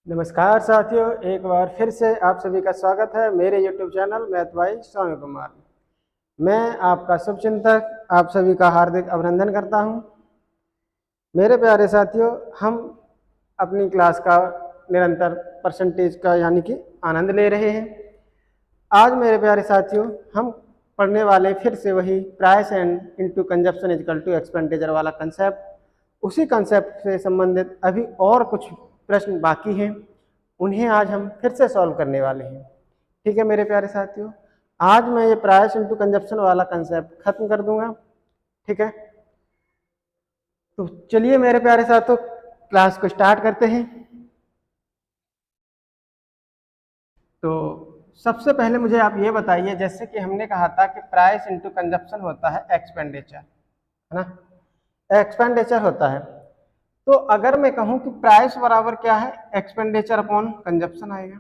नमस्कार साथियों, एक बार फिर से आप सभी का स्वागत है मेरे YouTube चैनल मैथ भाई स्वामी कुमार। मैं आपका शुभचिंतक आप सभी का हार्दिक अभिनंदन करता हूं। मेरे प्यारे साथियों, हम अपनी क्लास का निरंतर परसेंटेज का यानी कि आनंद ले रहे हैं। आज मेरे प्यारे साथियों, हम पढ़ने वाले फिर से वही price and into consumption equal to expenditure वाला कंसेप्ट। उसी कंसेप्ट से संबंधित अभी और कुछ प्रश्न बाकी हैं, उन्हें आज हम फिर से सॉल्व करने वाले हैं। ठीक है मेरे प्यारे साथियों, आज मैं ये प्राइस इनटू कंजप्शन वाला कंसेप्ट खत्म कर दूंगा। ठीक है, तो चलिए मेरे प्यारे साथियों क्लास को स्टार्ट करते हैं। तो सबसे पहले मुझे आप ये बताइए, जैसे कि हमने कहा था कि प्राइस इनटू कंजप्शन होता है एक्सपेंडिचर, है ना, एक्सपेंडिचर होता है। तो अगर मैं कहूं कि प्राइस बराबर क्या है, एक्सपेंडिचर अपॉन कंजप्शन आएगा।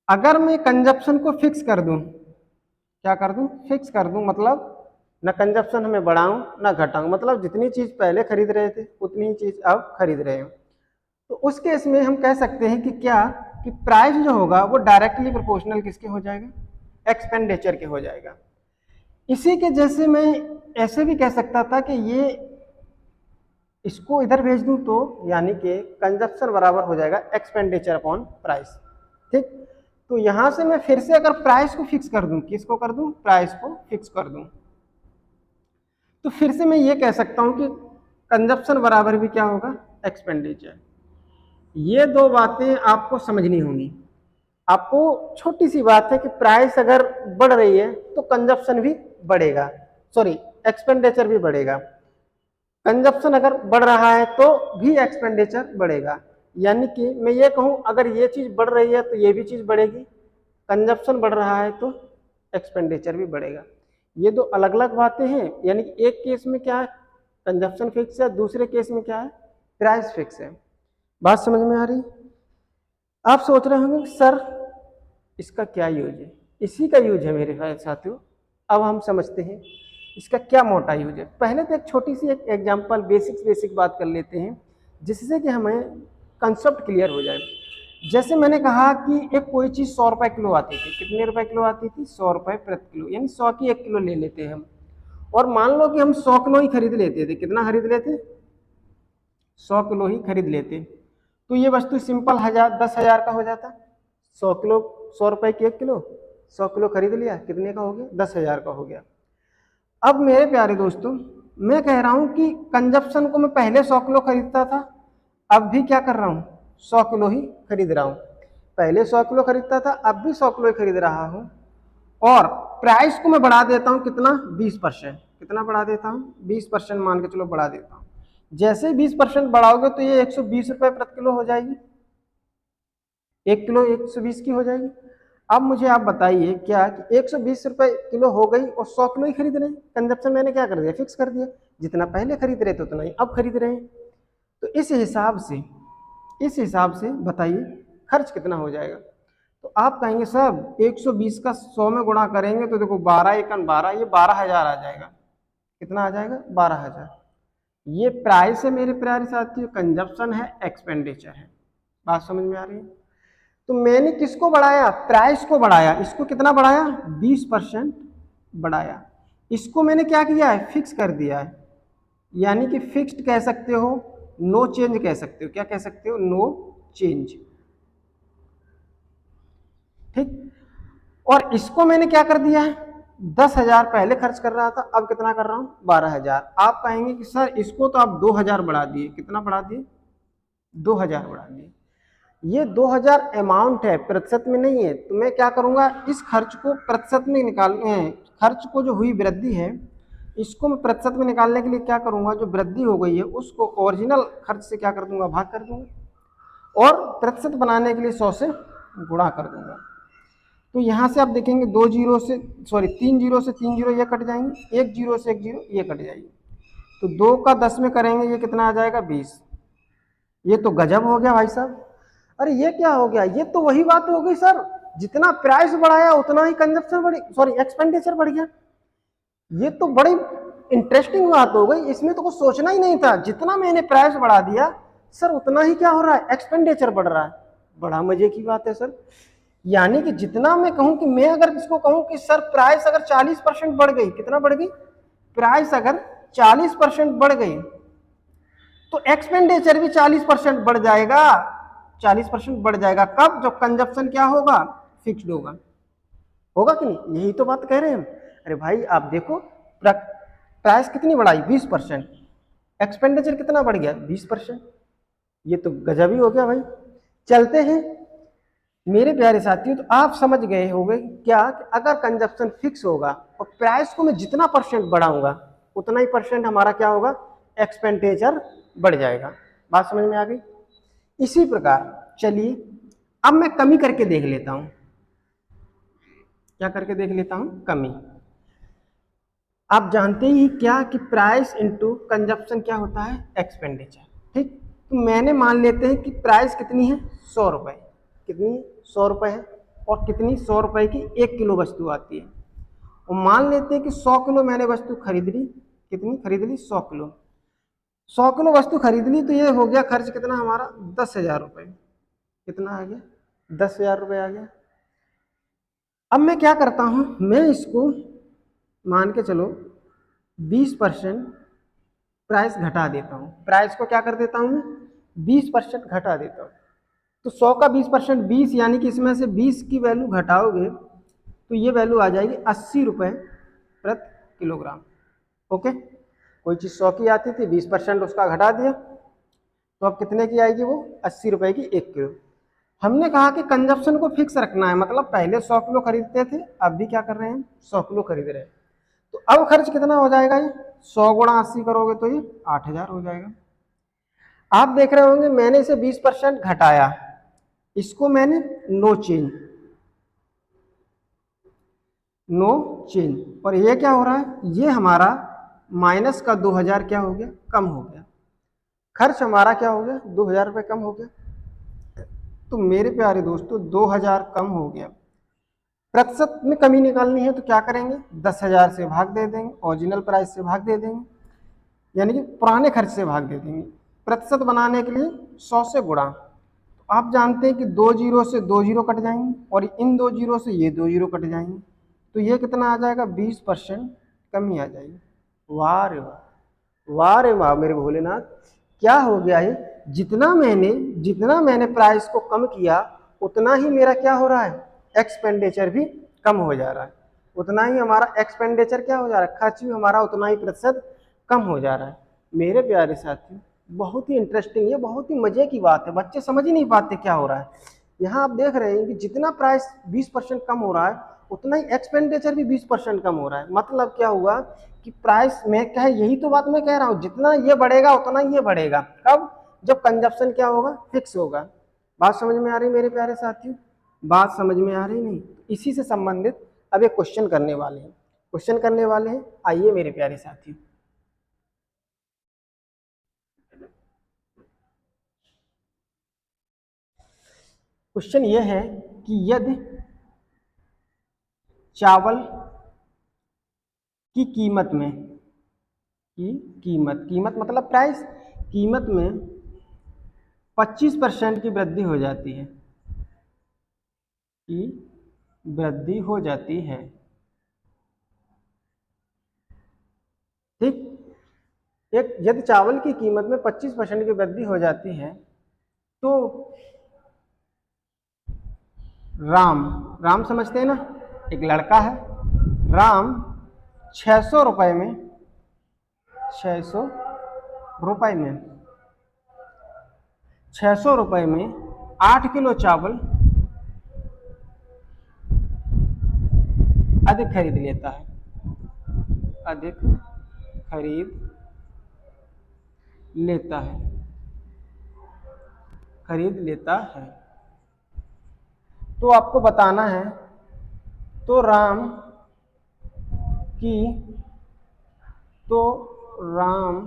अगर मैं कंजप्शन को फिक्स कर दूं, क्या कर दूं, फिक्स कर दूं, मतलब न कंजप्शन हमें बढ़ाऊं ना घटाऊं, मतलब जितनी चीज पहले खरीद रहे थे उतनी चीज अब खरीद रहे हैं। तो उस केस में हम कह सकते हैं कि क्या कि प्राइस जो होगा वो डायरेक्टली प्रोपोर्शनल किसके हो जाएगा, एक्सपेंडिचर के हो जाएगा। इसी के जैसे मैं ऐसे भी कह सकता था कि ये इसको इधर भेज दूं तो यानी कि कंजप्शन बराबर हो जाएगा एक्सपेंडिचर अपॉन प्राइस। ठीक, तो यहां से मैं फिर से अगर प्राइस को फिक्स कर दूं, किसको कर दूं, प्राइस को फिक्स कर दूं, तो फिर से मैं ये कह सकता हूं कि कंजप्शन बराबर भी क्या होगा, एक्सपेंडिचर। ये दो बातें आपको समझनी होंगी। आपको छोटी सी बात है कि प्राइस अगर बढ़ रही है तो कंजप्शन भी बढ़ेगा, सॉरी एक्सपेंडिचर भी बढ़ेगा। कंजप्शन अगर बढ़ रहा है तो भी एक्सपेंडिचर बढ़ेगा। यानी कि मैं ये कहूं अगर ये चीज बढ़ रही है तो ये भी चीज बढ़ेगी, कंजप्शन बढ़ रहा है तो एक्सपेंडिचर भी बढ़ेगा। ये दो अलग अलग बातें हैं। यानी कि एक केस में क्या है, कंजप्शन फिक्स है, दूसरे केस में क्या है, प्राइस फिक्स है। बात समझ में आ रही? आप सोच रहे होंगे सर इसका क्या यूज है। इसी का यूज है मेरे साथियों। अब हम समझते हैं इसका क्या मोटा यूज है। पहले तो एक छोटी सी एक एग्जांपल बेसिक बात कर लेते हैं, जिससे कि हमें कंसेप्ट क्लियर हो जाए। जैसे मैंने कहा कि एक कोई चीज़ 100 रुपये किलो आती थी, कितने रुपए किलो आती थी, 100 रुपये प्रति किलो, यानी 100 की 1 किलो ले लेते हैं हम। और मान लो कि हम 100 किलो ही खरीद लेते थे, कितना खरीद लेते, 100 किलो ही खरीद लेते, तो ये वस्तु सिंपल 10,000 का हो जाता। 100 किलो, 100 रुपये की 1 किलो, 100 किलो खरीद लिया, कितने का हो गया, 10,000 का हो गया। अब मेरे प्यारे दोस्तों, मैं कह रहा हूं कि कंजप्शन को मैं पहले 100 किलो खरीदता था, अब भी क्या कर रहा हूं, 100 किलो ही खरीद रहा हूं। पहले 100 किलो खरीदता था, अब भी 100 किलो ही खरीद रहा हूं। और प्राइस को मैं बढ़ा देता हूं, कितना, 20%। कितना बढ़ा देता हूं, 20% मान के चलो बढ़ा देता हूं। जैसे 20% बढ़ाओगे तो ये 120 रुपये प्रति किलो हो जाएगी, 1 किलो 120 की हो जाएगी। अब मुझे आप बताइए क्या कि 120 रुपये किलो हो गई और 100 किलो ही खरीद रहे हैं। कंजप्शन मैंने क्या कर दिया, फिक्स कर दिया, जितना पहले खरीद रहे थे उतना ही अब खरीद रहे हैं। तो इस हिसाब से बताइए खर्च कितना हो जाएगा। तो आप कहेंगे सर 120 का 100 में गुणा करेंगे तो देखो 12 एकन 12, ये 12,000 आ जाएगा। कितना आ जाएगा, 12,000। ये प्राइस है मेरे प्यारे साथियों, कंजप्शन है, एक्सपेंडिचर है। बात समझ में आ रही है? तो मैंने किसको बढ़ाया, प्राइस को बढ़ाया। इसको कितना बढ़ाया, 20% बढ़ाया। इसको मैंने क्या किया है, फिक्स कर दिया है। यानी कि फिक्स्ड कह सकते हो, नो चेंज कह सकते हो। क्या कह सकते हो, नो चेंज। ठीक, और इसको मैंने क्या कर दिया है, 10,000 पहले खर्च कर रहा था, अब कितना कर रहा हूं, 12,000। आप कहेंगे कि सर इसको तो आप 2,000 बढ़ा दिए। कितना बढ़ा दिए, 2,000 बढ़ा दिए। ये 2,000 अमाउंट है, प्रतिशत में नहीं है। तो मैं क्या करूंगा, इस खर्च को प्रतिशत में निकालने, खर्च को जो हुई वृद्धि है इसको मैं प्रतिशत में निकालने के लिए क्या करूंगा, जो वृद्धि हो गई है उसको ओरिजिनल खर्च से क्या कर दूंगा, भाग कर दूंगा, और प्रतिशत बनाने के लिए 100 से गुणा कर दूंगा। तो यहाँ से आप देखेंगे 2 जीरो से, सॉरी 3 जीरो से 3 जीरो ये कट जाएंगे, 1 जीरो से 1 जीरो ये कट जाएगी। तो 2 का 10 में करेंगे, ये कितना आ जाएगा, 20। ये तो गजब हो गया भाई साहब। अरे ये क्या हो गया, ये तो वही बात हो गई सर, जितना प्राइस बढ़ाया उतना ही कंजप्शन बढ़ी, सॉरी एक्सपेंडिचर बढ़ गया। ये तो बड़ी इंटरेस्टिंग बात हो गई, इसमें तो कुछ सोचना ही नहीं था। जितना मैंने प्राइस बढ़ा दिया सर उतना ही क्या हो रहा है, एक्सपेंडिचर बढ़ रहा है। बड़ा मजे की बात है सर। यानी कि जितना मैं कहूं कि मैं अगर किसको कहूं कि सर प्राइस अगर 40% बढ़ गई, कितना बढ़ गई, प्राइस अगर 40% बढ़ गई तो एक्सपेंडिचर भी 40% बढ़ जाएगा। 40% बढ़ जाएगा कब, जब कंजप्शन क्या होगा, फिक्स्ड होगा। होगा कि नहीं, यही तो बात कह रहे हैं हम। अरे भाई आप देखो, प्राइस कितनी बढ़ाई, 20%, एक्सपेंडिचर कितना बढ़ गया, 20%। ये तो गजब ही हो गया भाई। चलते हैं मेरे प्यारे साथियों, तो आप समझ गए होंगे क्या कि अगर कंजप्शन फिक्स होगा और प्राइस को मैं जितना परसेंट बढ़ाऊंगा उतना ही परसेंट हमारा क्या होगा, एक्सपेंडिचर बढ़ जाएगा। बात समझ में आ गई। इसी प्रकार चलिए अब मैं कमी करके देख लेता हूं। क्या करके देख लेता हूं, कमी। आप जानते ही क्या कि प्राइस इनटू कंजप्शन क्या होता है, एक्सपेंडिचर। ठीक, तो मैंने मान लेते हैं कि प्राइस कितनी है, 100 रुपए। कितनी, 100 रुपए है। और कितनी, 100 रुपए की 1 किलो वस्तु आती है। और मान लेते हैं कि 100 किलो मैंने वस्तु खरीद ली। कितनी खरीद ली, 100 किलो। 100 किलो वस्तु खरीद ली तो ये हो गया खर्च कितना हमारा, 10,000 रुपए। कितना आ गया, 10,000 रुपए आ गया। अब मैं क्या करता हूं, मैं इसको मान के चलो 20% प्राइस घटा देता हूं। प्राइस को क्या कर देता हूं मैं, 20% घटा देता हूं। तो 100 का 20%, 20, यानी कि इसमें से 20 की वैल्यू घटाओगे तो ये वैल्यू आ जाएगी 80 रुपए प्रति किलोग्राम। ओके, कोई चीज़ 100 की आती थी, 20% उसका घटा दिया तो अब कितने की आएगी वो, 80 रुपए की 1 किलो। हमने कहा कि कंजप्शन को फिक्स रखना है, मतलब पहले 100 किलो खरीदते थे, अब भी क्या कर रहे हैं, 100 किलो खरीद रहे हैं। तो अब खर्च कितना हो जाएगा, ये 100 गुणा 80 करोगे तो ये 8,000 हो जाएगा। आप देख रहे होंगे मैंने इसे 20% घटाया, इसको मैंने नो चेंज, नो चेंज। और ये क्या हो रहा है, ये हमारा माइनस का 2,000 क्या हो गया, कम हो गया। खर्च हमारा क्या हो गया, 2,000 रुपये कम हो गया। तो मेरे प्यारे दोस्तों 2,000 कम हो गया। प्रतिशत में कमी निकालनी है तो क्या करेंगे, 10,000 से भाग दे देंगे, ओरिजिनल प्राइस से भाग दे देंगे, यानी कि पुराने खर्च से भाग दे देंगे। प्रतिशत बनाने के लिए 100 से गुणा। तो आप जानते हैं कि 2 जीरो से 2 जीरो कट जाएंगे और इन 2 जीरो से ये 2 जीरो कट जाएंगे, तो ये कितना आ जाएगा, 20% कमी आ जाएगी। वाह रे वाह, वाह रे वाह मेरे भोलेनाथ, क्या हो गया है, जितना मैंने प्राइस को कम किया उतना ही मेरा क्या हो रहा है, एक्सपेंडिचर भी कम हो जा रहा है। उतना ही हमारा एक्सपेंडिचर क्या हो जा रहा है, खर्च भी हमारा उतना ही प्रतिशत कम हो जा रहा है। मेरे प्यारे साथियों बहुत ही इंटरेस्टिंग, ये बहुत ही मजे की बात है, बच्चे समझ ही नहीं पाते क्या हो रहा है। यहाँ आप देख रहे हैं कि जितना प्राइस 20% कम हो रहा है उतना ही एक्सपेंडिचर भी 20% कम हो रहा है। मतलब क्या हुआ कि प्राइस में क्या है, यही तो बात मैं कह रहा हूँ, जितना ये बढ़ेगा उतना ये बढ़ेगा। कब, जब कंजप्शन क्या होगा, फिक्स होगा। बात समझ में आ रही मेरे प्यारे साथियों, बात समझ में आ रही नहीं, इसी से संबंधित अब एक क्वेश्चन करने वाले हैं, क्वेश्चन करने वाले हैं। आइए मेरे प्यारे साथियों, क्वेश्चन ये है कि यदि चावल की कीमत में, की कीमत, कीमत मतलब प्राइस, कीमत में 25% की वृद्धि हो जाती है, की वृद्धि हो जाती है, ठीक, एक यदि चावल की कीमत में 25% की वृद्धि हो जाती है तो राम, राम समझते हैं ना, एक लड़का है, राम 600 रुपए में, 600 रुपए में, 600 रुपए में 8 किलो चावल अधिक खरीद लेता है, अधिक खरीद लेता है, खरीद लेता है। तो आपको बताना है, तो राम की, तो राम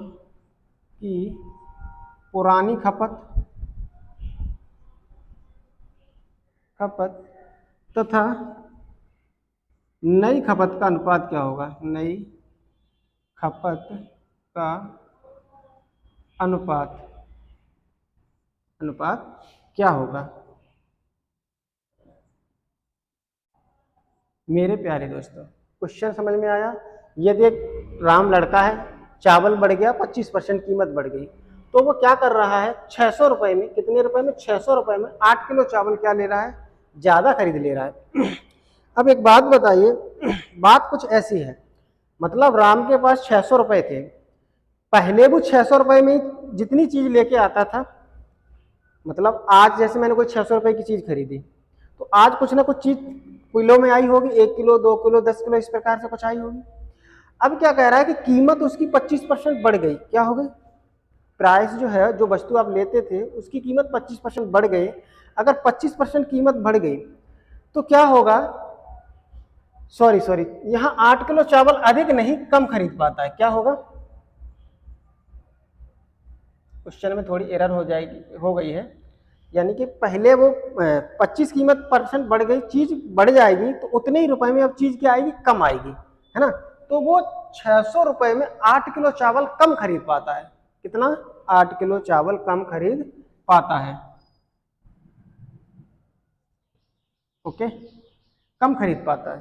की पुरानी खपत, खपत तथा नई खपत का अनुपात क्या होगा, नई खपत का अनुपात, अनुपात क्या होगा। मेरे प्यारे दोस्तों, क्वेश्चन समझ में आया? यदि एक राम लड़का है, चावल बढ़ गया 25% कीमत बढ़ गई, तो वो क्या कर रहा है, 600 रुपए में, कितने रुपए में, 600 रुपए में 8 किलो चावल क्या ले रहा है, ज़्यादा खरीद ले रहा है। अब एक बात बताइए, बात कुछ ऐसी है, मतलब राम के पास 600 रुपए थे, पहले वो 600 रुपए में जितनी चीज़ लेके आता था, मतलब आज जैसे मैंने कोई 600 रुपए की चीज़ खरीदी, तो आज कुछ ना कुछ चीज़ किलो में आई होगी, 1 किलो, 2 किलो, 10 किलो, इस प्रकार से कुछ आई होगी। अब क्या कह रहा है कि कीमत उसकी 25% बढ़ गई, क्या हो गई, प्राइस जो है, जो वस्तु आप लेते थे उसकी कीमत 25% बढ़ गई। अगर 25% कीमत बढ़ गई तो क्या होगा, सॉरी, यहाँ 8 किलो चावल अधिक नहीं कम खरीद पाता है, क्या होगा, क्वेश्चन में थोड़ी एरर हो गई है, यानी कि पहले वो 25 कीमत परसेंट बढ़ गई, चीज बढ़ जाएगी तो उतने ही रुपए में अब चीज क्या आएगी, कम आएगी, है ना। तो वो 600 रुपए में 8 किलो चावल कम खरीद पाता है, कितना, 8 किलो चावल कम खरीद पाता है, ओके, कम खरीद पाता है।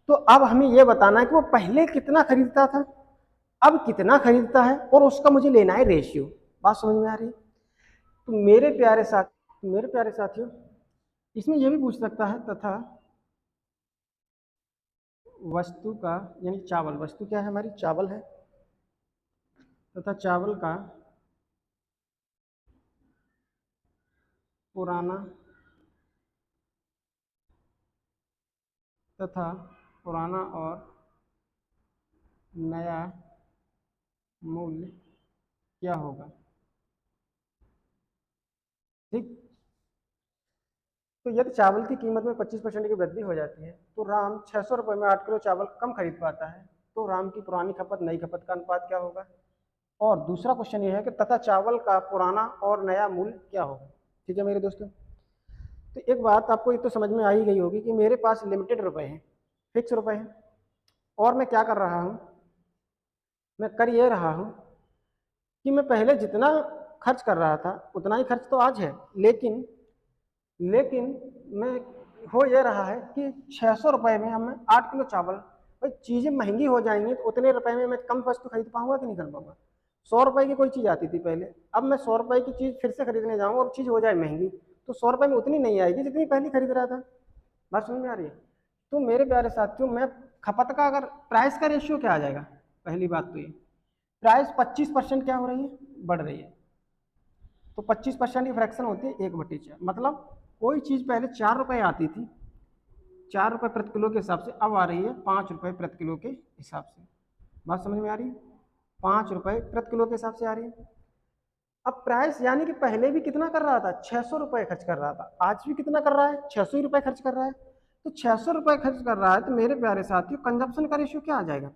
तो अब हमें यह बताना है कि वो पहले कितना खरीदता था, अब कितना खरीदता है, और उसका मुझे लेना है रेशियो। बात समझ में आ रही है? तो मेरे प्यारे साथियों, इसमें यह भी पूछ सकता है, तथा वस्तु का, यानी चावल, वस्तु क्या है हमारी, चावल है, तथा चावल का पुराना और नया मूल्य क्या होगा, ठीक। तो यदि चावल की कीमत में 25% की वृद्धि हो जाती है तो राम 600 रुपये में 8 किलो चावल कम खरीद पाता है, तो राम की पुरानी खपत नई खपत का अनुपात क्या होगा। और दूसरा क्वेश्चन ये है कि तथा चावल का पुराना और नया मूल्य क्या होगा। ठीक है मेरे दोस्तों, तो एक बात आपको ये तो समझ में आ ही गई होगी कि मेरे पास लिमिटेड रुपए हैं, फिक्स रुपए हैं, और मैं क्या कर रहा हूँ, मैं कर ये रहा हूँ कि मैं पहले जितना खर्च कर रहा था उतना ही खर्च तो आज है, लेकिन मैं, हो ये रहा है कि 600 रुपये में हमें 8 किलो चावल, भाई चीज़ें महंगी हो जाएंगी तो उतने रुपए में मैं कम वस्तु खरीद पाऊंगा कि नहीं कर पाऊंगा। 100 रुपए की कोई चीज़ आती थी पहले, अब मैं 100 रुपए की चीज़ फिर से खरीदने जाऊँगा और चीज़ हो जाए महंगी, तो 100 रुपये में उतनी नहीं आएगी जितनी पहले खरीद रहा था। बात समझ में आ रही है? तो मेरे प्यारे साथियों, मैं खपत का, अगर प्राइस का रेशियो क्या आ जाएगा, पहली बात तो ये, प्राइस 25% क्या हो रही है, बढ़ रही है, तो 25% की फ्रैक्शन होती है 1/4, मतलब कोई चीज़ पहले 4 रुपये आती थी, 4 रुपये प्रति किलो के हिसाब से, अब आ रही है 5 रुपये प्रति किलो के हिसाब से। बात समझ में आ रही है? 5 रुपये प्रति किलो के हिसाब से आ रही है। अब प्राइस, यानी कि पहले भी कितना कर रहा था, 600 रुपये खर्च कर रहा था, आज भी कितना कर रहा है, 600 ही रुपये खर्च कर रहा है। तो 600 रुपये खर्च कर रहा है, तो मेरे प्यारे साथियों कंजप्शन का रेशियो क्या आ जाएगा,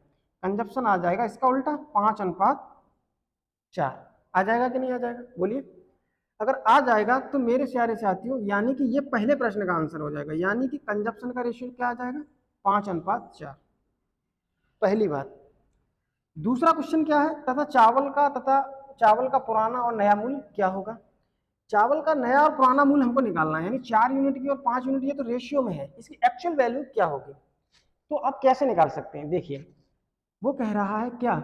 कंजप्शन आ जाएगा इसका उल्टा, 5:4 आ जाएगा कि नहीं आ जाएगा, बोलिए। अगर आ जाएगा तो मेरे प्यारे साथियों, यानी कि ये पहले प्रश्न का आंसर हो जाएगा, यानी कि कंजप्शन का रेशियो क्या आ जाएगा, 5:4, पहली बात। दूसरा क्वेश्चन क्या है, तथा चावल का पुराना और नया मूल्य क्या होगा। चावल का नया और पुराना मूल्य हमको निकालना है, यानी 4 यूनिट की और 5 यूनिट, ये तो रेशियो में है, इसकी एक्चुअल वैल्यू क्या होगी। तो आप कैसे निकाल सकते हैं, देखिए, वो कह रहा है क्या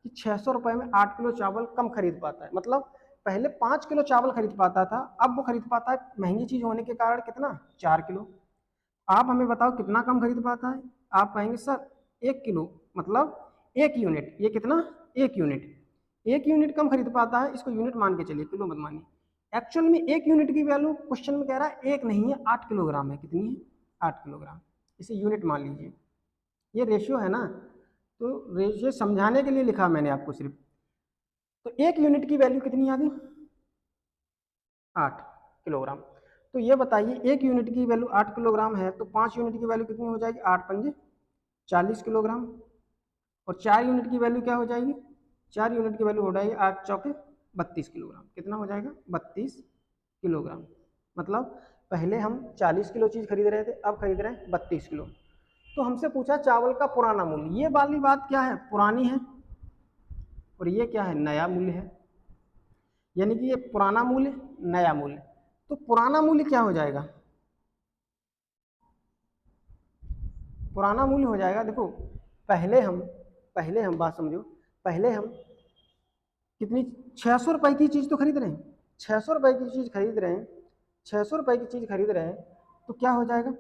कि 600 रुपये में 8 किलो चावल कम खरीद पाता है, मतलब पहले 5 किलो चावल खरीद पाता था, अब वो खरीद पाता है महंगी चीज होने के कारण कितना, 4 किलो। आप हमें बताओ कितना कम खरीद पाता है, आप कहेंगे सर 1 किलो, मतलब 1 यूनिट, ये कितना, 1 यूनिट कम खरीद पाता है, इसको यूनिट मान के चलिए, किलो मत मानिए। एक्चुअल में 1 यूनिट की वैल्यू क्वेश्चन में कह रहा है 1 नहीं है, 8 किलोग्राम है, कितनी है, 8 किलोग्राम, इसे यूनिट मान लीजिए, ये रेशियो है ना, तो रेशियो समझाने के लिए लिखा मैंने आपको सिर्फ। तो 1 यूनिट की वैल्यू कितनी आ गई, 8 किलोग्राम। तो ये बताइए 1 यूनिट की वैल्यू 8 किलोग्राम है, तो 5 यूनिट की वैल्यू कितनी हो जाएगी, 8 पंजे 40 किलोग्राम, और 4 यूनिट की वैल्यू क्या हो जाएगी, 4 यूनिट की वैल्यू हो जाएगी 8 चौके 32 किलोग्राम, कितना हो जाएगा, 32 किलोग्राम। मतलब पहले हम 40 किलो चीज़ खरीद रहे थे, अब खरीद रहे हैं 32 किलो। तो हमसे पूछा चावल का पुराना मूल्य, ये वाली बात क्या है, पुरानी है, और ये क्या है, नया मूल्य है, यानी कि ये पुराना मूल्य, नया मूल्य। तो पुराना मूल्य क्या हो जाएगा, पुराना मूल्य हो जाएगा, देखो पहले हम बात समझो, पहले हम कितनी 600 रुपए की चीज़ तो खरीद रहे हैं, 600 रुपए की चीज़ खरीद रहे हैं, 600 रुपए की चीज़ खरीद रहे हैं, तो क्या हो जाएगा,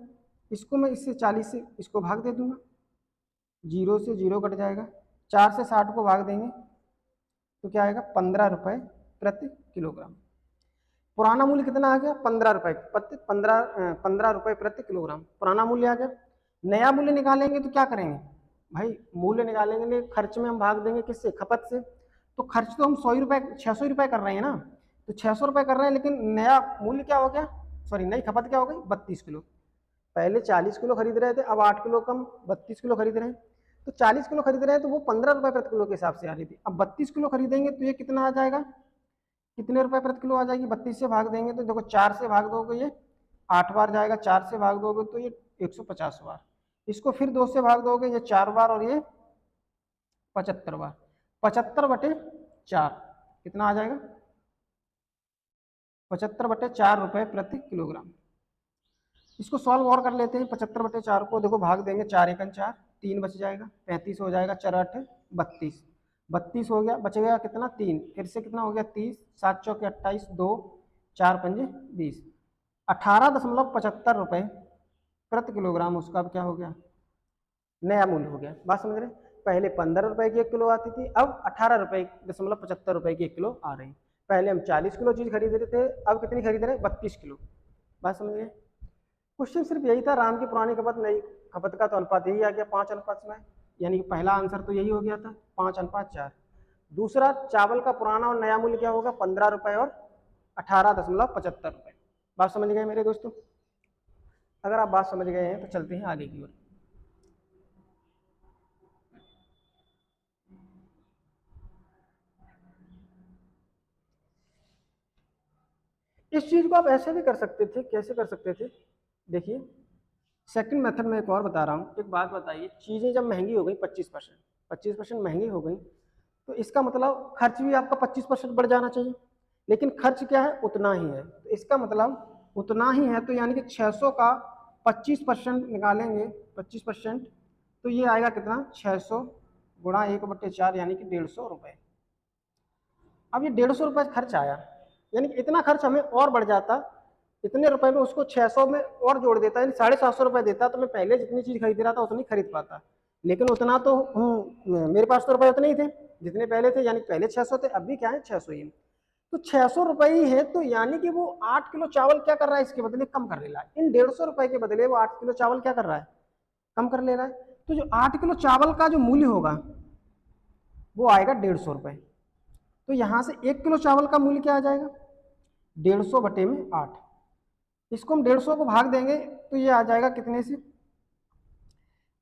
इसको मैं इससे 40 से इसको भाग दे दूंगा, 0 से 0 कट जाएगा, 4 से 60 को भाग देंगे तो क्या आएगा 15 रुपए प्रति किलोग्राम। पुराना मूल्य कितना आ गया 15 रुपए, 15 रुपए प्रति किलोग्राम पुराना मूल्य आ गया। नया मूल्य निकालेंगे तो क्या करेंगे भाई, मूल्य निकालेंगे खर्च में हम भाग देंगे किससे, खपत से। तो खर्च तो हम 100 रुपए 600 रुपए कर रहे हैं ना, तो 600 रुपए कर रहे हैं, लेकिन नया मूल्य क्या हो गया, सॉरी नई खपत क्या हो गई 32 किलो। पहले 40 किलो खरीद रहे थे, अब 8 किलो कम 32 किलो खरीद रहे हैं। तो 40 किलो खरीद रहे हैं तो वो 15 रुपए प्रति किलो के हिसाब से आ रही थी। अब 32 किलो खरीदेंगे तो ये कितना आ जाएगा, कितने रुपए प्रति किलो आ जाएगी, 32 से भाग देंगे तो देखो 4 से भाग दोगे ये 8 बार जाएगा, 4 से भाग दोगे तो ये 150 बार, इसको फिर 2 से भाग दोगे ये 4 बार और ये 75 बार, 75/4 कितना आ जाएगा 75/4 रुपए प्रति किलोग्राम। इसको सॉल्व और कर लेते हैं, 75/4 को देखो भाग देंगे, 4 एकन 4, 3 बच जाएगा, 35 हो जाएगा, 4 8 32, 32 हो गया, बच गया कितना 3, फिर से कितना हो गया 30, 7 चौके 28, 2 4 पंजे 20, 18.75 रुपए प्रति किलोग्राम उसका क्या हो गया, नया मूल्य हो गया। बात समझ रहे, पहले 15 रुपए की 1 किलो आती थी, अब 18.75 रुपए की 1 किलो आ रही। पहले हम 40 किलो चीज खरीद रहे थे, अब कितनी खरीद रहे हैं 32 किलो। बात समझ गए, क्वेश्चन सिर्फ यही था, राम की पुरानी खपत नई खपत का तो अनुपात यही आ गया 5:4, यानी कि पहला आंसर तो यही हो गया था 5:4। दूसरा चावल का पुराना और नया मूल्य क्या होगा 15 रुपए और 18.75 रुपए। बात समझ गए मेरे दोस्तों, अगर आप बात समझ गए हैं तो चलते हैं आगे की ओर। इस चीज को आप ऐसे भी कर सकते थे, कैसे कर सकते थे, देखिए सेकंड मेथड में एक और बता रहा हूँ। एक बात बताइए, चीजें जब महंगी हो गई 25% महंगी हो गई, तो इसका मतलब खर्च भी आपका 25% बढ़ जाना चाहिए, लेकिन खर्च क्या है उतना ही है, तो इसका मतलब उतना ही है, तो यानी कि 600 का 25% निकालेंगे, 25%, तो ये आएगा कितना 600 गुणा 1/4 यानी कि 150 रुपए। अब ये 150 रुपए खर्च आया, यानी कि इतना खर्च हमें और बढ़ जाता, इतने रुपए में उसको 600 में और जोड़ देता, यानी 750 रुपए देता, तो मैं पहले जितनी चीज खरीद रहा था उतनी खरीद पाता, लेकिन उतना तो मेरे पास तो रुपए उतने ही थे जितने पहले थे, यानी पहले 600 थे, अब भी क्या है 600 ही। तो 600 रुपए ही है, तो यानी कि वो 8 किलो चावल क्या कर रहा है, इसके बदले कम कर ले रहा है, इन 150 रुपए के बदले वो 8 किलो चावल क्या कर रहा है, कम कर ले रहा है। तो जो 8 किलो चावल का जो मूल्य होगा वो आएगा 150 रुपए। तो यहां से 1 किलो चावल का मूल्य क्या आ जाएगा 150/8, इसको हम 150 को भाग देंगे तो ये आ जाएगा कितने से,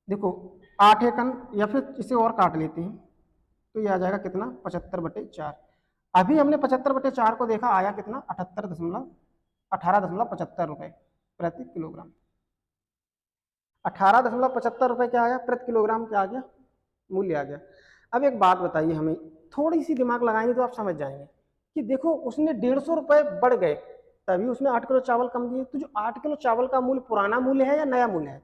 देखो 8 एकन, या फिर इसे और काट लेते हैं तो ये आ जाएगा कितना 75/4। अभी हमने 75/4 को देखा, आया कितना 18.75 रुपए प्रति किलोग्राम। 18.75 रुपए क्या आया प्रति किलोग्राम, क्या आ गया मूल्य आ गया। अब एक बात बताइए, हमें थोड़ी सी दिमाग लगाएंगे तो आप समझ जाएंगे कि देखो उसने 150 रुपए बढ़ गए, तभी उसने 8 किलो चावल कम दिए, तो जो 8 किलो चावल का मूल्य पुराना मूल्य है या नया मूल्य है,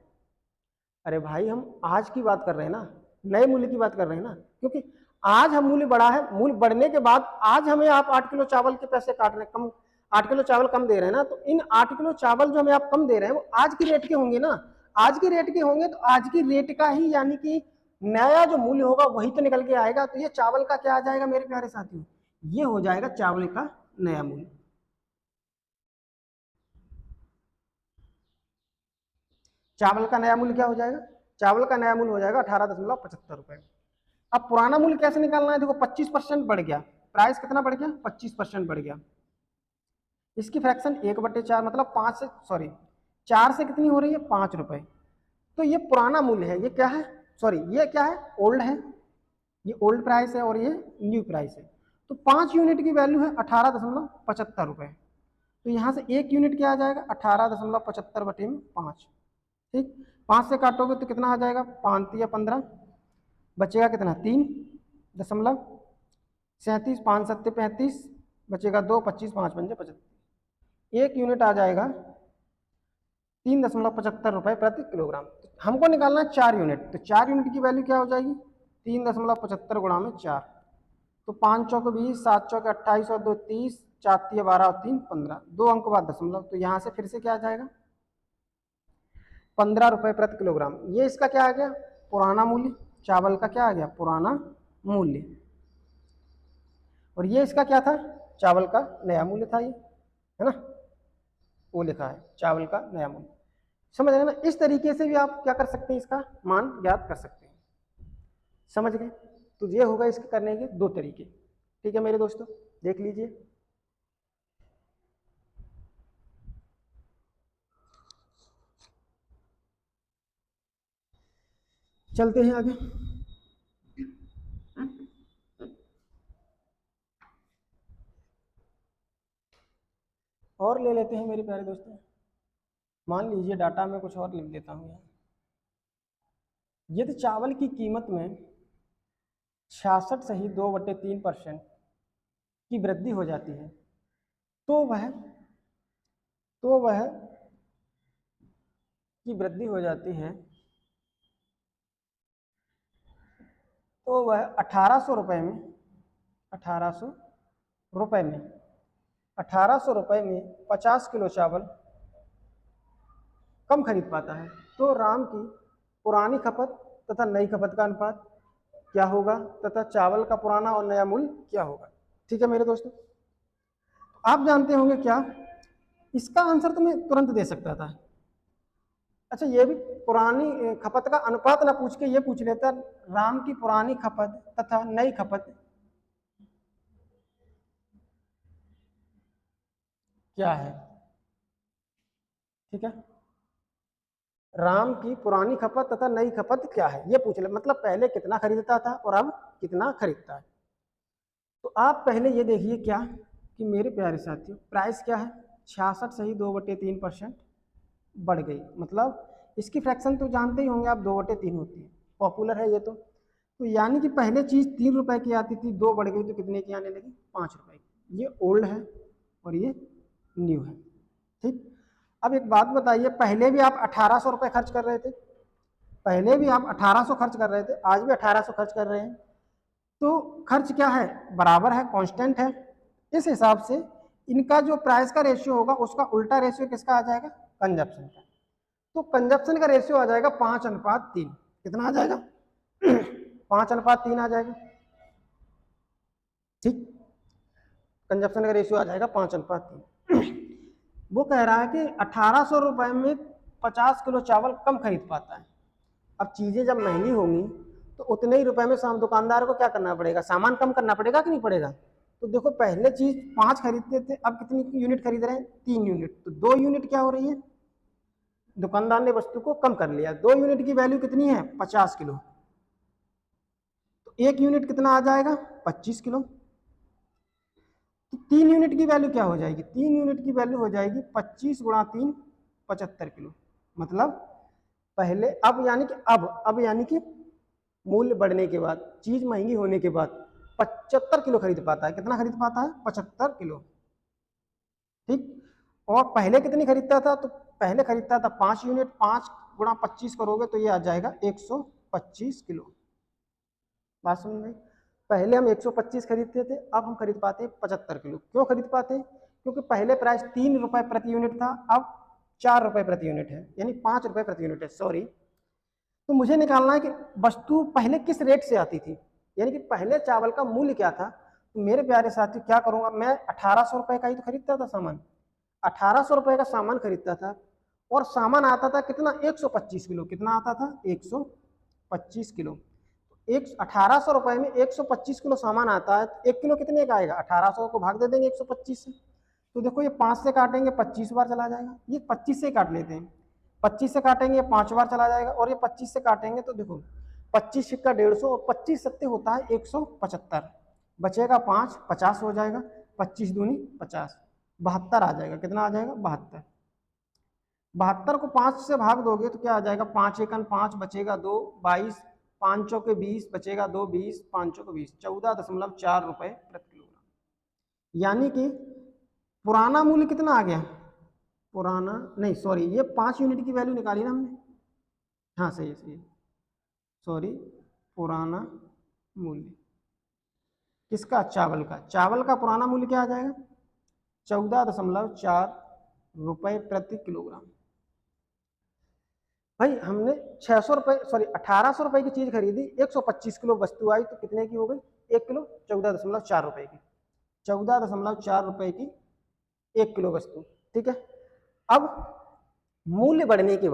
अरे भाई हम आज की बात कर रहे हैं ना, नए मूल्य की बात कर रहे हैं ना, क्योंकि आज हम मूल्य बढ़ा है, मूल्य बढ़ने के बाद आज हमें आप 8 किलो चावल के पैसे काट रहे हैं, कम 8 किलो चावल कम दे रहे हैं ना, तो इन 8 किलो चावल जो हमें आप कम दे रहे हैं वो आज की रेट के होंगे ना, आज की रेट के होंगे, तो आज की रेट का ही यानी कि नया जो मूल्य होगा वही तो निकल के आएगा। तो ये चावल का क्या आ जाएगा मेरे प्यारे साथियों, ये हो जाएगा चावल का नया मूल्य। चावल का नया मूल्य क्या हो जाएगा, चावल का नया मूल्य हो जाएगा 18.75 रुपए। अब पुराना मूल्य कैसे निकालना है, देखो 25% बढ़ गया, प्राइस कितना बढ़ गया 25% बढ़ गया, इसकी फ्रैक्शन 1/4 मतलब 5 से, सॉरी 4 से कितनी हो रही है 5 रुपए। तो ये पुराना मूल्य है, ये क्या है, सॉरी ये क्या है ओल्ड है, ये ओल्ड प्राइस है और ये न्यू प्राइस है। तो 5 यूनिट की वैल्यू है 18.75 रुपए, तो यहाँ से 1 यूनिट क्या आ जाएगा 18.75/5, ठीक, 5 से काटोगे तो कितना आ जाएगा 5 या 15, बचेगा कितना 3.37, 5 7 35, बचेगा 2, 25, 5 5 75, 1 यूनिट आ जाएगा 3.75 रुपये प्रति किलोग्राम। हमको निकालना है 4 यूनिट, तो 4 यूनिट की वैल्यू क्या हो जाएगी, 3.75 गुणा में 4, तो 5 चौक 20, 7 चौक 28 और 2 30, 4 तिया 12 और 3 15, 2 अंक बाद दशमलव, तो यहाँ से फिर से क्या आ जाएगा 15 रुपये प्रति किलोग्राम। ये इसका क्या आ गया, पुराना मूल्य, चावल का क्या आ गया, पुराना मूल्य, और ये इसका क्या था, चावल का नया मूल्य था, ये है ना, वो लिखा है चावल का नया मूल्य। समझ गए ना, इस तरीके से भी आप क्या कर सकते हैं, इसका मान ज्ञात कर सकते हैं। समझ गए, तो ये होगा इसके करने के 2 तरीके। ठीक है मेरे दोस्तों, देख लीजिए। चलते हैं आगे। और ले लेते हैं मेरे प्यारे दोस्तों, मान लीजिए डाटा में कुछ और लिख देता हूँ यहाँ। यदि चावल की कीमत में 66.2/3% की वृद्धि हो जाती है तो वह की वृद्धि हो जाती है तो वह 1800 रुपये में 50 किलो चावल कम खरीद पाता है। तो राम की पुरानी खपत तथा नई खपत का अनुपात क्या होगा तथा चावल का पुराना और नया मूल्य क्या होगा। ठीक है मेरे दोस्तों, आप जानते होंगे क्या, इसका आंसर तो मैं तुरंत दे सकता था। अच्छा, ये भी पुरानी खपत का अनुपात ना पूछ के ये पूछ लेता, राम की पुरानी खपत तथा नई खपत क्या है। ठीक है, राम की पुरानी खपत तथा नई खपत क्या है, ये पूछ ले, मतलब पहले कितना खरीदता था और अब कितना खरीदता है। तो आप पहले ये देखिए क्या कि मेरे प्यारे साथियों, प्राइस क्या है, 66.2/3% बढ़ गई, मतलब इसकी फ्रैक्शन तो जानते ही होंगे आप, 2/3 होती है, पॉपुलर है ये तो यानी कि पहले चीज़ 3 रुपए की आती थी, 2 बढ़ गई तो कितने की आने लगी, 5 रुपए की। ये ओल्ड है और ये न्यू है। ठीक, अब एक बात बताइए, पहले भी आप 1800 रुपये खर्च कर रहे थे, पहले भी आप 1800 खर्च कर रहे थे, आज भी 1800 खर्च कर रहे हैं, तो खर्च क्या है, बराबर है, कांस्टेंट है। इस हिसाब से इनका जो प्राइस का रेशियो होगा उसका उल्टा रेशियो किसका आ जाएगा, कंजप्शन का। तो कंजप्शन का रेशियो आ जाएगा 5:3। कितना आ जाएगा 5:3 आ जाएगा। ठीक, कंजप्शन का रेशियो आ जाएगा 5:3। वो कह रहा है कि 1800 रुपए में 50 किलो चावल कम खरीद पाता है। अब चीजें जब महंगी होंगी तो उतने ही रुपए में दुकानदार को क्या करना पड़ेगा, सामान कम करना पड़ेगा कि नहीं पड़ेगा। तो देखो, पहले चीज 5 खरीदते थे, अब कितनी यूनिट खरीद रहे हैं, 3 यूनिट, तो 2 यूनिट क्या हो रही है, दुकानदार ने वस्तु को कम कर लिया। 2 यूनिट की वैल्यू कितनी है, 50 किलो, तो 1 यूनिट कितना आ जाएगा, 25 किलो। तो 3 यूनिट की वैल्यू क्या हो जाएगी, 3 यूनिट की वैल्यू हो जाएगी 25 गुणा 3, 75 किलो। मतलब पहले, अब यानी कि मूल्य बढ़ने के बाद, चीज महंगी होने के बाद 75 किलो खरीद पाता है। कितना खरीद पाता है, 75 किलो। ठीक, और पहले कितनी खरीदता था, तो पहले खरीदता था 5 यूनिट, 5 गुणा 25 करोगे तो ये आ जाएगा 125 किलो। बात समझ में, पहले हम 125 खरीदते थे, अब हम खरीद पाते 75 किलो। क्यों खरीद पाते, क्योंकि पहले प्राइस 3 रुपए प्रति यूनिट था, अब 4 रुपए प्रति यूनिट है, यानी 5 रुपए प्रति यूनिट है, सॉरी। तो मुझे निकालना है कि वस्तु पहले किस रेट से आती थी, यानी कि पहले चावल का मूल्य क्या था। तो मेरे प्यारे साथी क्या करूंगा, मैं 1800 रुपए का ही तो खरीदता था सामान, 1800 रुपए का सामान खरीदता था, और सामान आता था कितना, 125 किलो। कितना आता था, 125 किलो। एक 1800 रुपए में 125 किलो सामान आता है, तो 1 किलो कितने का आएगा, 1800 को भाग दे देंगे 125 से, तो देखो ये 5 से काटेंगे 25 बार चला जाएगा, ये 25 से काट लेते हैं, 25 से काटेंगे 5 बार चला जाएगा, और ये 25 से काटेंगे तो देखो 25 सिक्का 150 और 25 सत्ते होता है 175, बचेगा 5, 50 हो जाएगा, 25 दूनी 50, 72 आ जाएगा। कितना आ जाएगा, 72। 72 को 5 से भाग दोगे तो क्या आ जाएगा, 5 एकन 5, बचेगा 2, 22, 5 चौके 20, बचेगा 2, 20, 5 चौके 20, 14.4 रुपए प्रति किलोग्राम। यानी कि पुराना मूल्य कितना आ गया, पुराना नहीं, सॉरी, ये 5 यूनिट की वैल्यू निकाली ना हमने। हाँ सही है, सही है, सॉरी, पुराना मूल्य किसका? चावल का। चावल का पुराना मूल्य क्या आ जाएगा? 14.4 रुपये प्रति किलोग्राम। भाई हमने 600 रुपये, सॉरी 1800 रुपये की चीज खरीदी, 125 किलो वस्तु आई, तो कितने की हो गई? 1 किलो 14.4 रुपये की। 14.4 रुपये की 1 किलो वस्तु, ठीक है। अब मूल्य बढ़ने के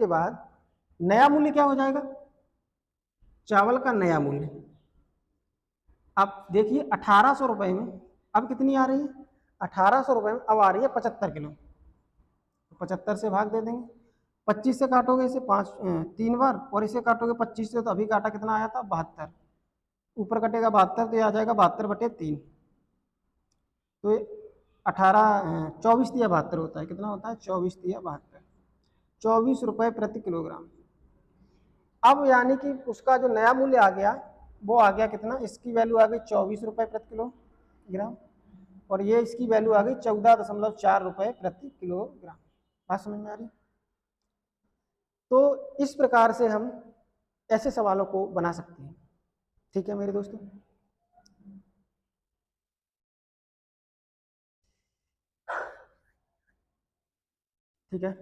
बाद नया मूल्य क्या हो जाएगा? चावल का नया मूल्य, अब देखिए 1800 रुपये में अब कितनी आ रही है? 1800 रुपये में अब आ रही है 75 किलो। 75 से भाग दे देंगे, 25 से काटोगे इसे 3 बार, और इसे काटोगे 25 से, तो अभी काटा कितना आया था? 72। ऊपर कटेगा 72 तो ये आ जाएगा 72/3। तो 24 तिया 72 होता है। कितना होता है? 24 तिया 72, 24 रुपये प्रति किलोग्राम। अब यानी कि उसका जो नया मूल्य आ गया वो आ गया कितना? इसकी वैल्यू आ गई 24 रुपये प्रति किलोग्राम, और ये इसकी वैल्यू आ गई 14.4 रुपये प्रति किलोग्राम। बात समझ में आ रही? तो इस प्रकार से हम ऐसे सवालों को बना सकते हैं, ठीक है मेरे दोस्तों। ठीक है,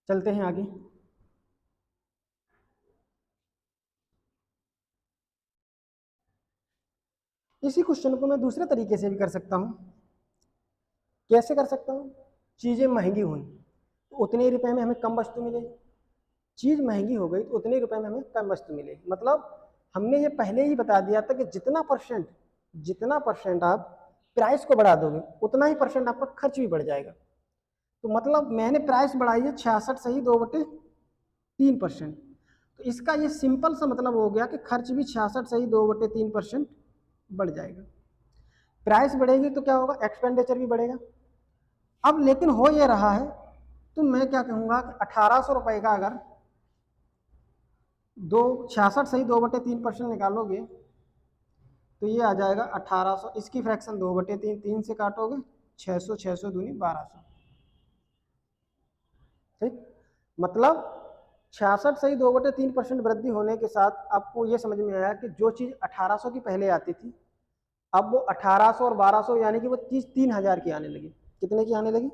चलते हैं आगे। इसी क्वेश्चन को मैं दूसरे तरीके से भी कर सकता हूं। कैसे कर सकता हूं? चीजें महंगी हुई तो उतने रुपए में हमें कम वस्तु मिलेगी, चीज महंगी हो गई तो उतने रुपए में हमें कम वस्तु मिलेगी। मतलब हमने ये पहले ही बता दिया था कि जितना परसेंट आप प्राइस को बढ़ा दोगे उतना ही परसेंट आपका खर्च भी बढ़ जाएगा। तो मतलब मैंने प्राइस बढ़ाई है 66 सही 2/3%, तो इसका ये सिंपल सा मतलब हो गया कि खर्च भी 66 सही 2/3% बढ़ जाएगा। प्राइस बढ़ेगी तो क्या होगा? एक्सपेंडिचर भी बढ़ेगा। अब लेकिन हो ये रहा है, तो मैं क्या कहूँगा कि 1800 रुपये का अगर 66 सही 2/3% निकालोगे तो ये आ जाएगा 1800, इसकी फ्रैक्शन 2/3, 3 से काटोगे 600, 600 दूनी 1200, ठीक। मतलब 66 सही 2/3% वृद्धि होने के साथ आपको ये समझ में आया कि जो चीज़ 1800 की पहले आती थी अब वो 1800 और 1200 यानी कि वो चीज़ 3000 की आने लगी। कितने की आने लगी?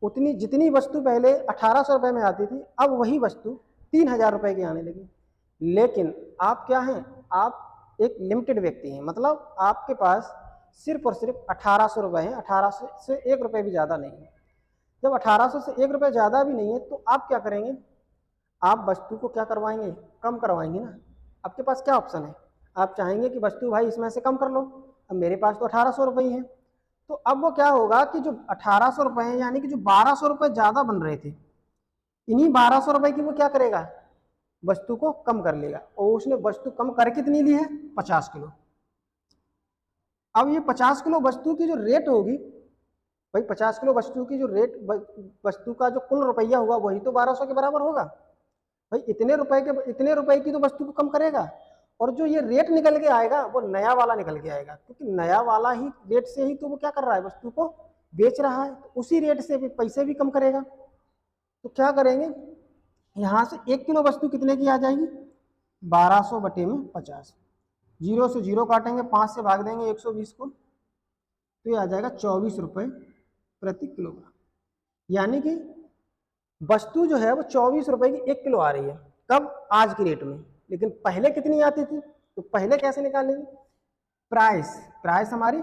उतनी जितनी वस्तु पहले 1800 रुपये में आती थी अब वही वस्तु 3000 रुपये की आने लगी। लेकिन आप क्या हैं? आप एक लिमिटेड व्यक्ति हैं, मतलब आपके पास सिर्फ और सिर्फ 1800 रुपये हैं, 1800 से 1 रुपये भी ज़्यादा नहीं है। जब 1800 से 1 रुपये ज़्यादा भी नहीं है तो आप क्या करेंगे? आप वस्तु को क्या करवाएंगे? कम करवाएंगे ना। आपके पास क्या ऑप्शन है? आप चाहेंगे कि वस्तु भाई इसमें से कम कर लो, अब मेरे पास तो 1800 रुपये हैं, तो अब वो क्या होगा कि जो 1800 रुपये हैं यानी कि जो 1200 रुपये ज़्यादा बन रहे थे, इन्हीं 1200 रुपये की वो क्या करेगा? वस्तु को कम कर लेगा। और उसने वस्तु कम कर कितनी ली है? 50 किलो। अब ये 50 किलो वस्तु की जो रेट होगी, भाई 50 किलो वस्तु की जो रेट, वस्तु का जो कुल रुपया हुआ वही तो 1200 के बराबर होगा। भाई इतने रुपए की तो वस्तु को कम करेगा, और जो ये रेट निकल के आएगा वो नया वाला निकल के आएगा, क्योंकि नया वाला ही रेट से ही तो वो क्या कर रहा है? वस्तु को बेच रहा है, तो उसी रेट से भी पैसे भी कम करेगा। तो क्या करेंगे? यहाँ से 1 किलो वस्तु कितने की आ जाएगी? 1200/50। 0 से 0 काटेंगे, 5 से भाग देंगे 120 को, तो ये आ जाएगा 24 रुपये प्रति किलोग्राम। यानी कि वस्तु जो है वो 24 रुपये की 1 किलो आ रही है। कब? आज की रेट में। लेकिन पहले कितनी आती थी? तो पहले कैसे निकालेंगे? प्राइस हमारी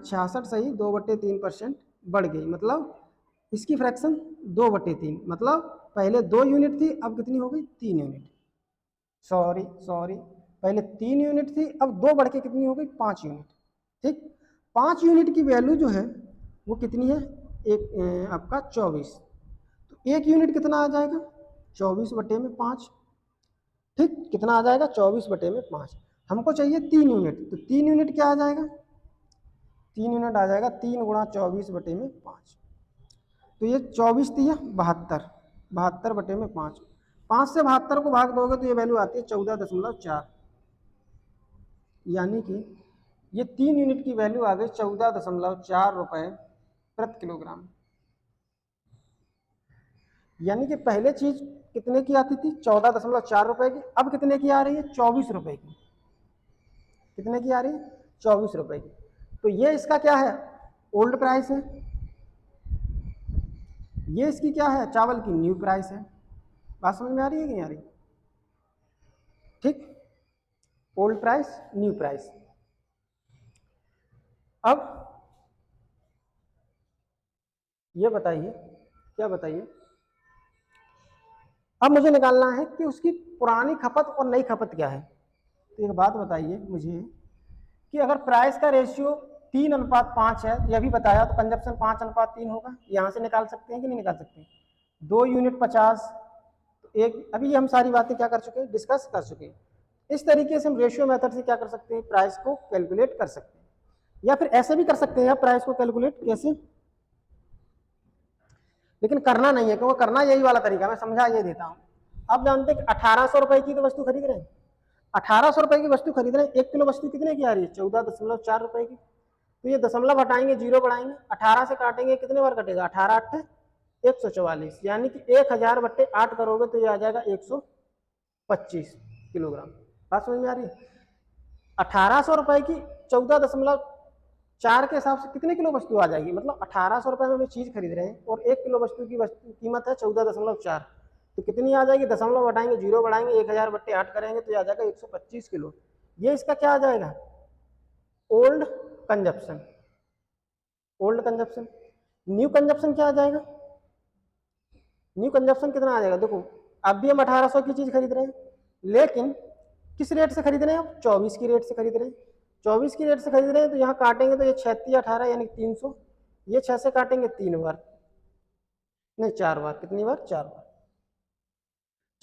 66 सही 2/3% बढ़ गई, मतलब इसकी फ्रैक्शन 2/3, मतलब पहले 2 यूनिट थी अब कितनी हो गई? 3 यूनिट। सॉरी, पहले 3 यूनिट थी अब 2 बढ़ के कितनी हो गई? 5 यूनिट, ठीक। 5 यूनिट की वैल्यू जो है वो कितनी है? आपका 24। तो 1 यूनिट कितना आ जाएगा? 24/5, ठीक। कितना आ जाएगा? 24/5। हमको चाहिए 3 यूनिट, तो 3 यूनिट क्या आ जाएगा? 3 यूनिट आ जाएगा 3 गुणा 24/5, तो ये 24 थी 72, 72/5। 5 से 72 को भाग दोगे तो ये वैल्यू आती है 14.4, यानी कि ये 3 यूनिट की वैल्यू आ गई 14.4 रुपए प्रति किलोग्राम। यानी कि पहले चीज कितने की आती थी 14.4 रुपए की, अब कितने की आ रही है 24 रुपए की। कितने की आ रही है 24 रुपए की। तो ये इसका क्या है ओल्ड प्राइस है, ये इसकी क्या है चावल की न्यू प्राइस है। बात समझ में आ रही है कि नहीं आ रही? ठीक, ओल्ड प्राइस न्यू प्राइस। अब ये बताइए, क्या बताइए, अब मुझे निकालना है कि उसकी पुरानी खपत और नई खपत क्या है। तो एक बात बताइए मुझे कि अगर प्राइस का रेशियो 3:5 है, यह भी बताया, तो कंजप्शन 5:3 होगा। यहां से निकाल सकते हैं कि नहीं निकाल सकते? 2 यूनिट 50, तो एक, अभी हम सारी बातें क्या कर चुके हैं डिस्कस कर चुके हैं। इस तरीके से हम रेशियो मेथड से क्या कर सकते हैं प्राइस को कैलकुलेट कर सकते हैं, या फिर ऐसे भी कर सकते हैं प्राइस को कैलकुलेट कैसे, लेकिन करना नहीं है क्योंकि करना यही वाला तरीका मैं समझा ये देता हूं। अब जानते हैं 1800 रुपए की तो वस्तु खरीद रहे हैं, 1800 रुपए की वस्तु खरीद रहे हैं, 1 किलो वस्तु कितने की आ रही है 14.4 रुपए की। तो ये दशमलव हटाएंगे, जीरो बढ़ाएंगे, 18 से काटेंगे, कितने बार कटेगा 18 8 144, यानी कि 1000/8 करोगे तो ये आ जाएगा 125 किलोग्राम। बात समझ में आ रही है? 1800 रुपए की 14.4 के हिसाब से कितने किलो वस्तु आ जाएगी, मतलब 1800 रुपए में हम चीज खरीद रहे हैं और 1 किलो वस्तु की कीमत है 14.4, तो कितनी आ जाएगी, दशमलव हटाएंगे, जीरो बढ़ाएंगे, 1000/8 करेंगे तो आ जाएगा 125 किलो। ये इसका क्या आ जाएगा old consumption. Old consumption. New consumption क्या आ जाएगा, न्यू कंजप्शन कितना आ जाएगा, देखो अब भी हम 1800 की चीज खरीद रहे हैं, लेकिन किस रेट से खरीद रहे हैं, 24 की रेट से खरीद रहे हैं। 24 की रेट से खरीद रहे हैं तो यहाँ काटेंगे तो ये 36 18 यानी 300, ये 6 से काटेंगे 3 बार, नहीं 4 बार, कितनी बार 4 बार,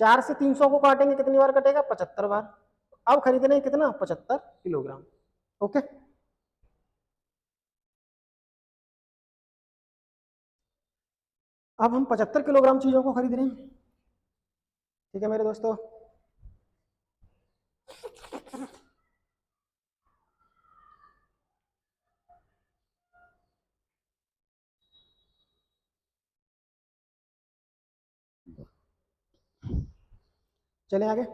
4 से 300 को काटेंगे कितनी बार कटेगा 75 बार। अब खरीद रहे हैं कितना 75 किलोग्राम। ओके, अब हम 75 किलोग्राम चीजों को खरीद रहे हैं। ठीक है मेरे दोस्तों, चलें आगे।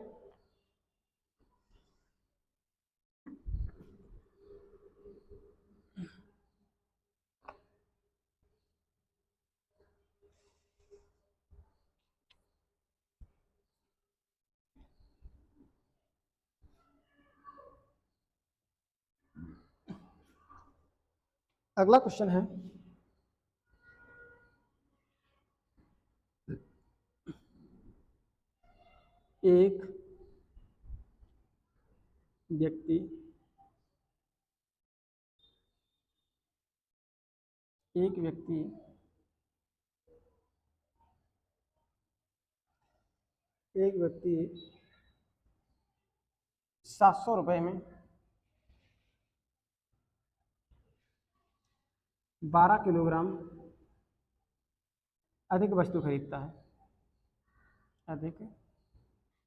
अगला क्वेश्चन है, एक व्यक्ति एक व्यक्ति एक व्यक्ति 700 रुपए में 12 किलोग्राम अधिक वस्तु खरीदता है, अधिक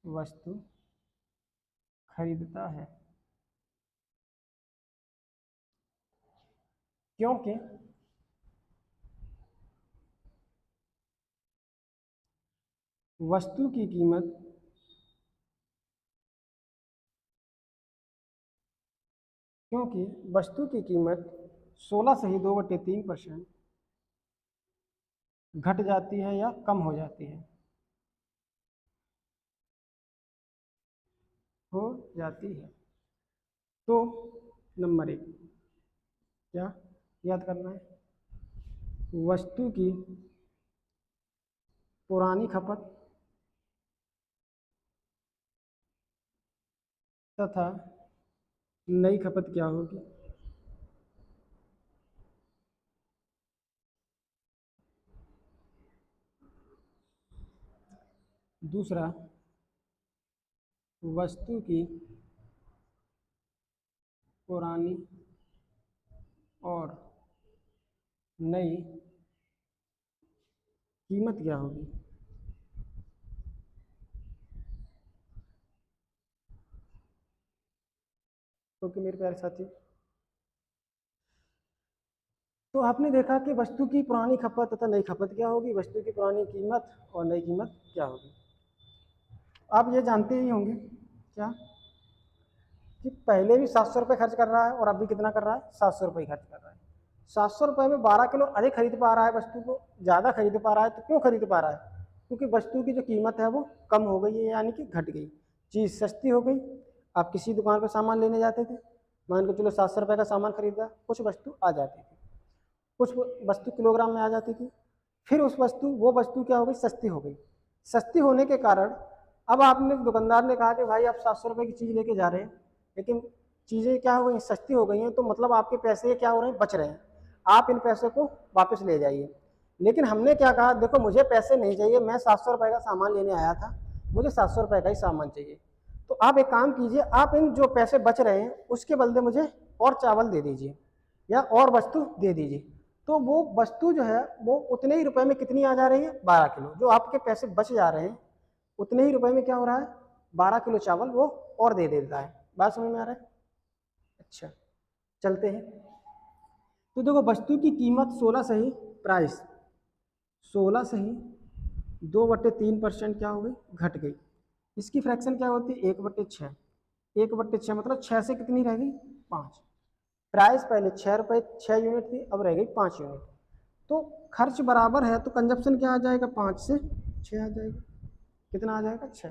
वस्तु खरीदता है, क्योंकि वस्तु की कीमत क्योंकि वस्तु की कीमत 16 से ही 2/3% घट जाती है या कम हो जाती है, हो जाती है। तो नंबर 1 क्या याद करना है, वस्तु की पुरानी खपत तथा नई खपत क्या होगी। दूसरा, वस्तु की पुरानी और नई कीमत क्या होगी। ओके मेरे प्यारे साथी, तो आपने देखा कि वस्तु की पुरानी खपत तथा नई खपत क्या होगी, वस्तु की पुरानी कीमत और नई कीमत क्या होगी। आप ये जानते ही होंगे क्या कि पहले भी 700 रुपये खर्च कर रहा है और अभी कितना कर रहा है, 700 रुपये खर्च कर रहा है। 700 रुपये में 12 किलो अधिक खरीद पा रहा है, वस्तु को ज़्यादा खरीद पा रहा है। तो क्यों खरीद पा रहा है, क्योंकि वस्तु की जो कीमत है वो कम हो गई है, यानी कि घट गई, चीज़ सस्ती हो गई। आप किसी दुकान पर सामान लेने जाते थे, मान के चलो 700 रुपये का सामान खरीदा, कुछ वस्तु आ जाती थी, कुछ वस्तु किलोग्राम में आ जाती थी। फिर वो वस्तु क्या हो गई, सस्ती हो गई। सस्ती होने के कारण अब आपने, दुकानदार ने कहा कि भाई आप 700 रुपये की चीज़ लेके जा रहे हैं, लेकिन चीज़ें क्या हो गई, सस्ती हो गई हैं, तो मतलब आपके पैसे क्या हो रहे हैं, बच रहे हैं, आप इन पैसों को वापस ले जाइए। लेकिन हमने क्या कहा, देखो मुझे पैसे नहीं चाहिए, मैं 700 रुपये का सामान लेने आया था, मुझे 700 रुपये का ही सामान चाहिए। तो आप एक काम कीजिए, आप इन जो पैसे बच रहे हैं उसके बदले मुझे और चावल दे दीजिए या और वस्तु दे दीजिए। तो वो वस्तु जो है वो उतने ही रुपए में कितनी आ जा रही है, 12 किलो। जो आपके पैसे बच जा रहे हैं उतने ही रुपए में क्या हो रहा है, 12 किलो चावल वो और दे देता है। बात समझ में आ रहा है। अच्छा, चलते हैं। तो देखो वस्तु की कीमत 16 सही प्राइस 16 सही 2/3% क्या हो गई, घट गई। इसकी फ्रैक्शन क्या होती है, 1/6। 1/6 मतलब 6 से कितनी रह गई, 5। प्राइस पहले 6 रुपये 6 यूनिट थी, अब रह गई 5 यूनिट। तो खर्च बराबर है, तो कंजप्शन क्या आ जाएगा, 5 से 6 आ जाएगा। कितना आ जाएगा, 6।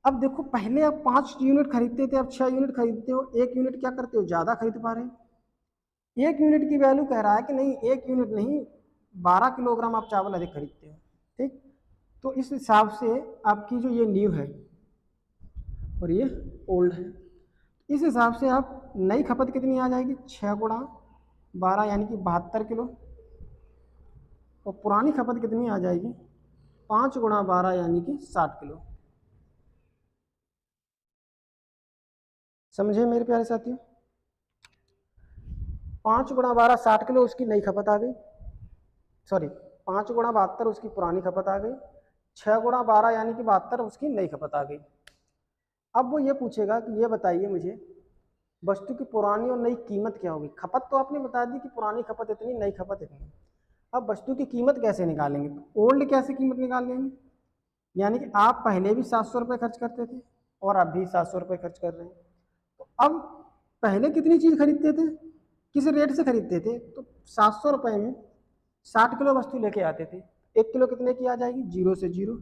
अब देखो पहले आप 5 यूनिट खरीदते थे, अब 6 यूनिट खरीदते हो। 1 यूनिट क्या करते हो, ज़्यादा खरीद पा रहे हैं। 1 यूनिट की वैल्यू कह रहा है कि नहीं, 1 यूनिट नहीं, 12 किलोग्राम आप चावल अधिक खरीदते हो। ठीक, तो इस हिसाब से आपकी जो ये न्यू है और ये ओल्ड है, इस हिसाब से आप नई खपत कितनी आ जाएगी, 6 गुणा 12 यानी कि 72 किलो। और पुरानी खपत कितनी आ जाएगी, 5 गुणा 12 यानी कि 60 किलो। समझे मेरे प्यारे साथियों, 5 गुणा 12 60 किलो उसकी नई खपत आ गई, सॉरी 5 गुणा 72 उसकी पुरानी खपत आ गई, 6 गुणा 12 यानी कि 72 उसकी नई खपत आ गई। अब वो ये पूछेगा कि ये बताइए मुझे वस्तु की पुरानी और नई कीमत क्या होगी। खपत तो आपने बता दी कि पुरानी खपत इतनी, नई खपत इतनी। अब वस्तु की कीमत कैसे निकालेंगे, ओल्ड कैसे कीमत निकाल लेंगे, यानी कि आप पहले भी 700 रुपये खर्च करते थे और अब भी 700 रुपये खर्च कर रहे हैं। तो अब पहले कितनी चीज़ खरीदते थे, किस रेट से खरीदते थे, तो 700 रुपये में 60 किलो वस्तु लेके आते थे। 1 किलो कितने की आ जाएगी, 0 से 0,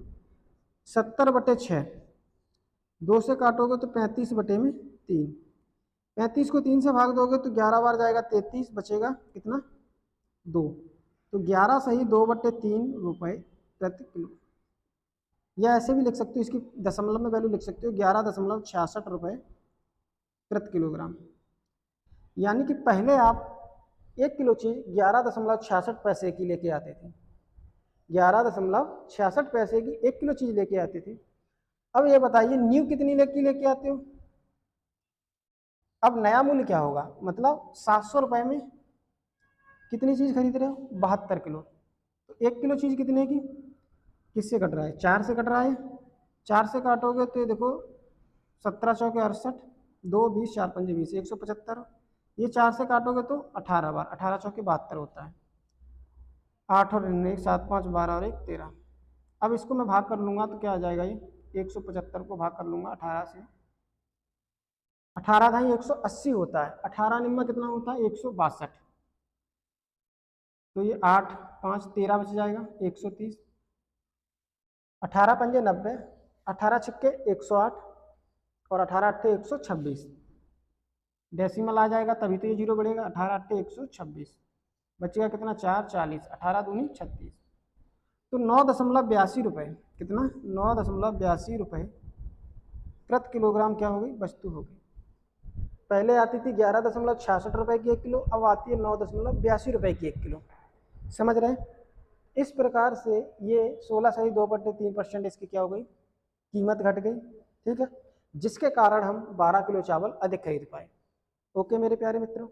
70/6। 2 से काटोगे तो 35/3। 35 को 3 से भाग दोगे तो 11 बार जाएगा, 33 बचेगा कितना, 2। तो 11 सही 2/3 रुपये प्रति किलो। या ऐसे भी लिख सकते हो, इसकी दशमलव में वैल्यू लिख सकते हो, 11.66 रुपये प्रति किलोग्राम। यानी कि पहले आप 1 किलो चीज़ 11.66 पैसे की लेके आते थे, 11.66 पैसे की 1 किलो चीज़ लेके आते थे। अब ये बताइए न्यू कितनी लेके आते हो। अब नया मूल्य क्या होगा, मतलब 700 रुपये में कितनी चीज़ खरीद रहे हो, 72 किलो। तो 1 किलो चीज़ कितने की, किससे कट रहा है, 4 से कट रहा है। 4 से काटोगे तो ये देखो 17 चौके 68, 2 20 4 पंजे 20, 175। ये 4 से काटोगे तो 18 बार, 18 चौके 72 होता है। 8 और 1 7 5 12 और 1 13। अब इसको मैं भाग कर लूँगा तो क्या आ जाएगा, ये 175 को भाग कर लूँगा 18 से, 18 था 180 होता है, 18 निम्मा कितना होता है, 162। तो ये 8 5 13 बच जाएगा, 130। 18 पंजे 90, 18 छक्के 108 और 18 अट्ठे 126। डेसिमल आ जाएगा तभी तो ये जीरो बढ़ेगा। 18 अट्ठे 126, बचेगा कितना, 4 40, 18 दूनी 36। तो 9.82 रुपये, कितना, 9.82 रुपये प्रति किलोग्राम क्या हो गई, वस्तु हो गई। पहले आती थी 11.66 रुपये की 1 किलो, अब आती है 9.82 रुपये की 1 किलो। समझ रहे हैं। इस प्रकार से ये 16 सही 2/3% इसकी क्या हो गई, कीमत घट गई। ठीक है, जिसके कारण हम 12 किलो चावल अधिक खरीद पाए। ओके मेरे प्यारे मित्रों,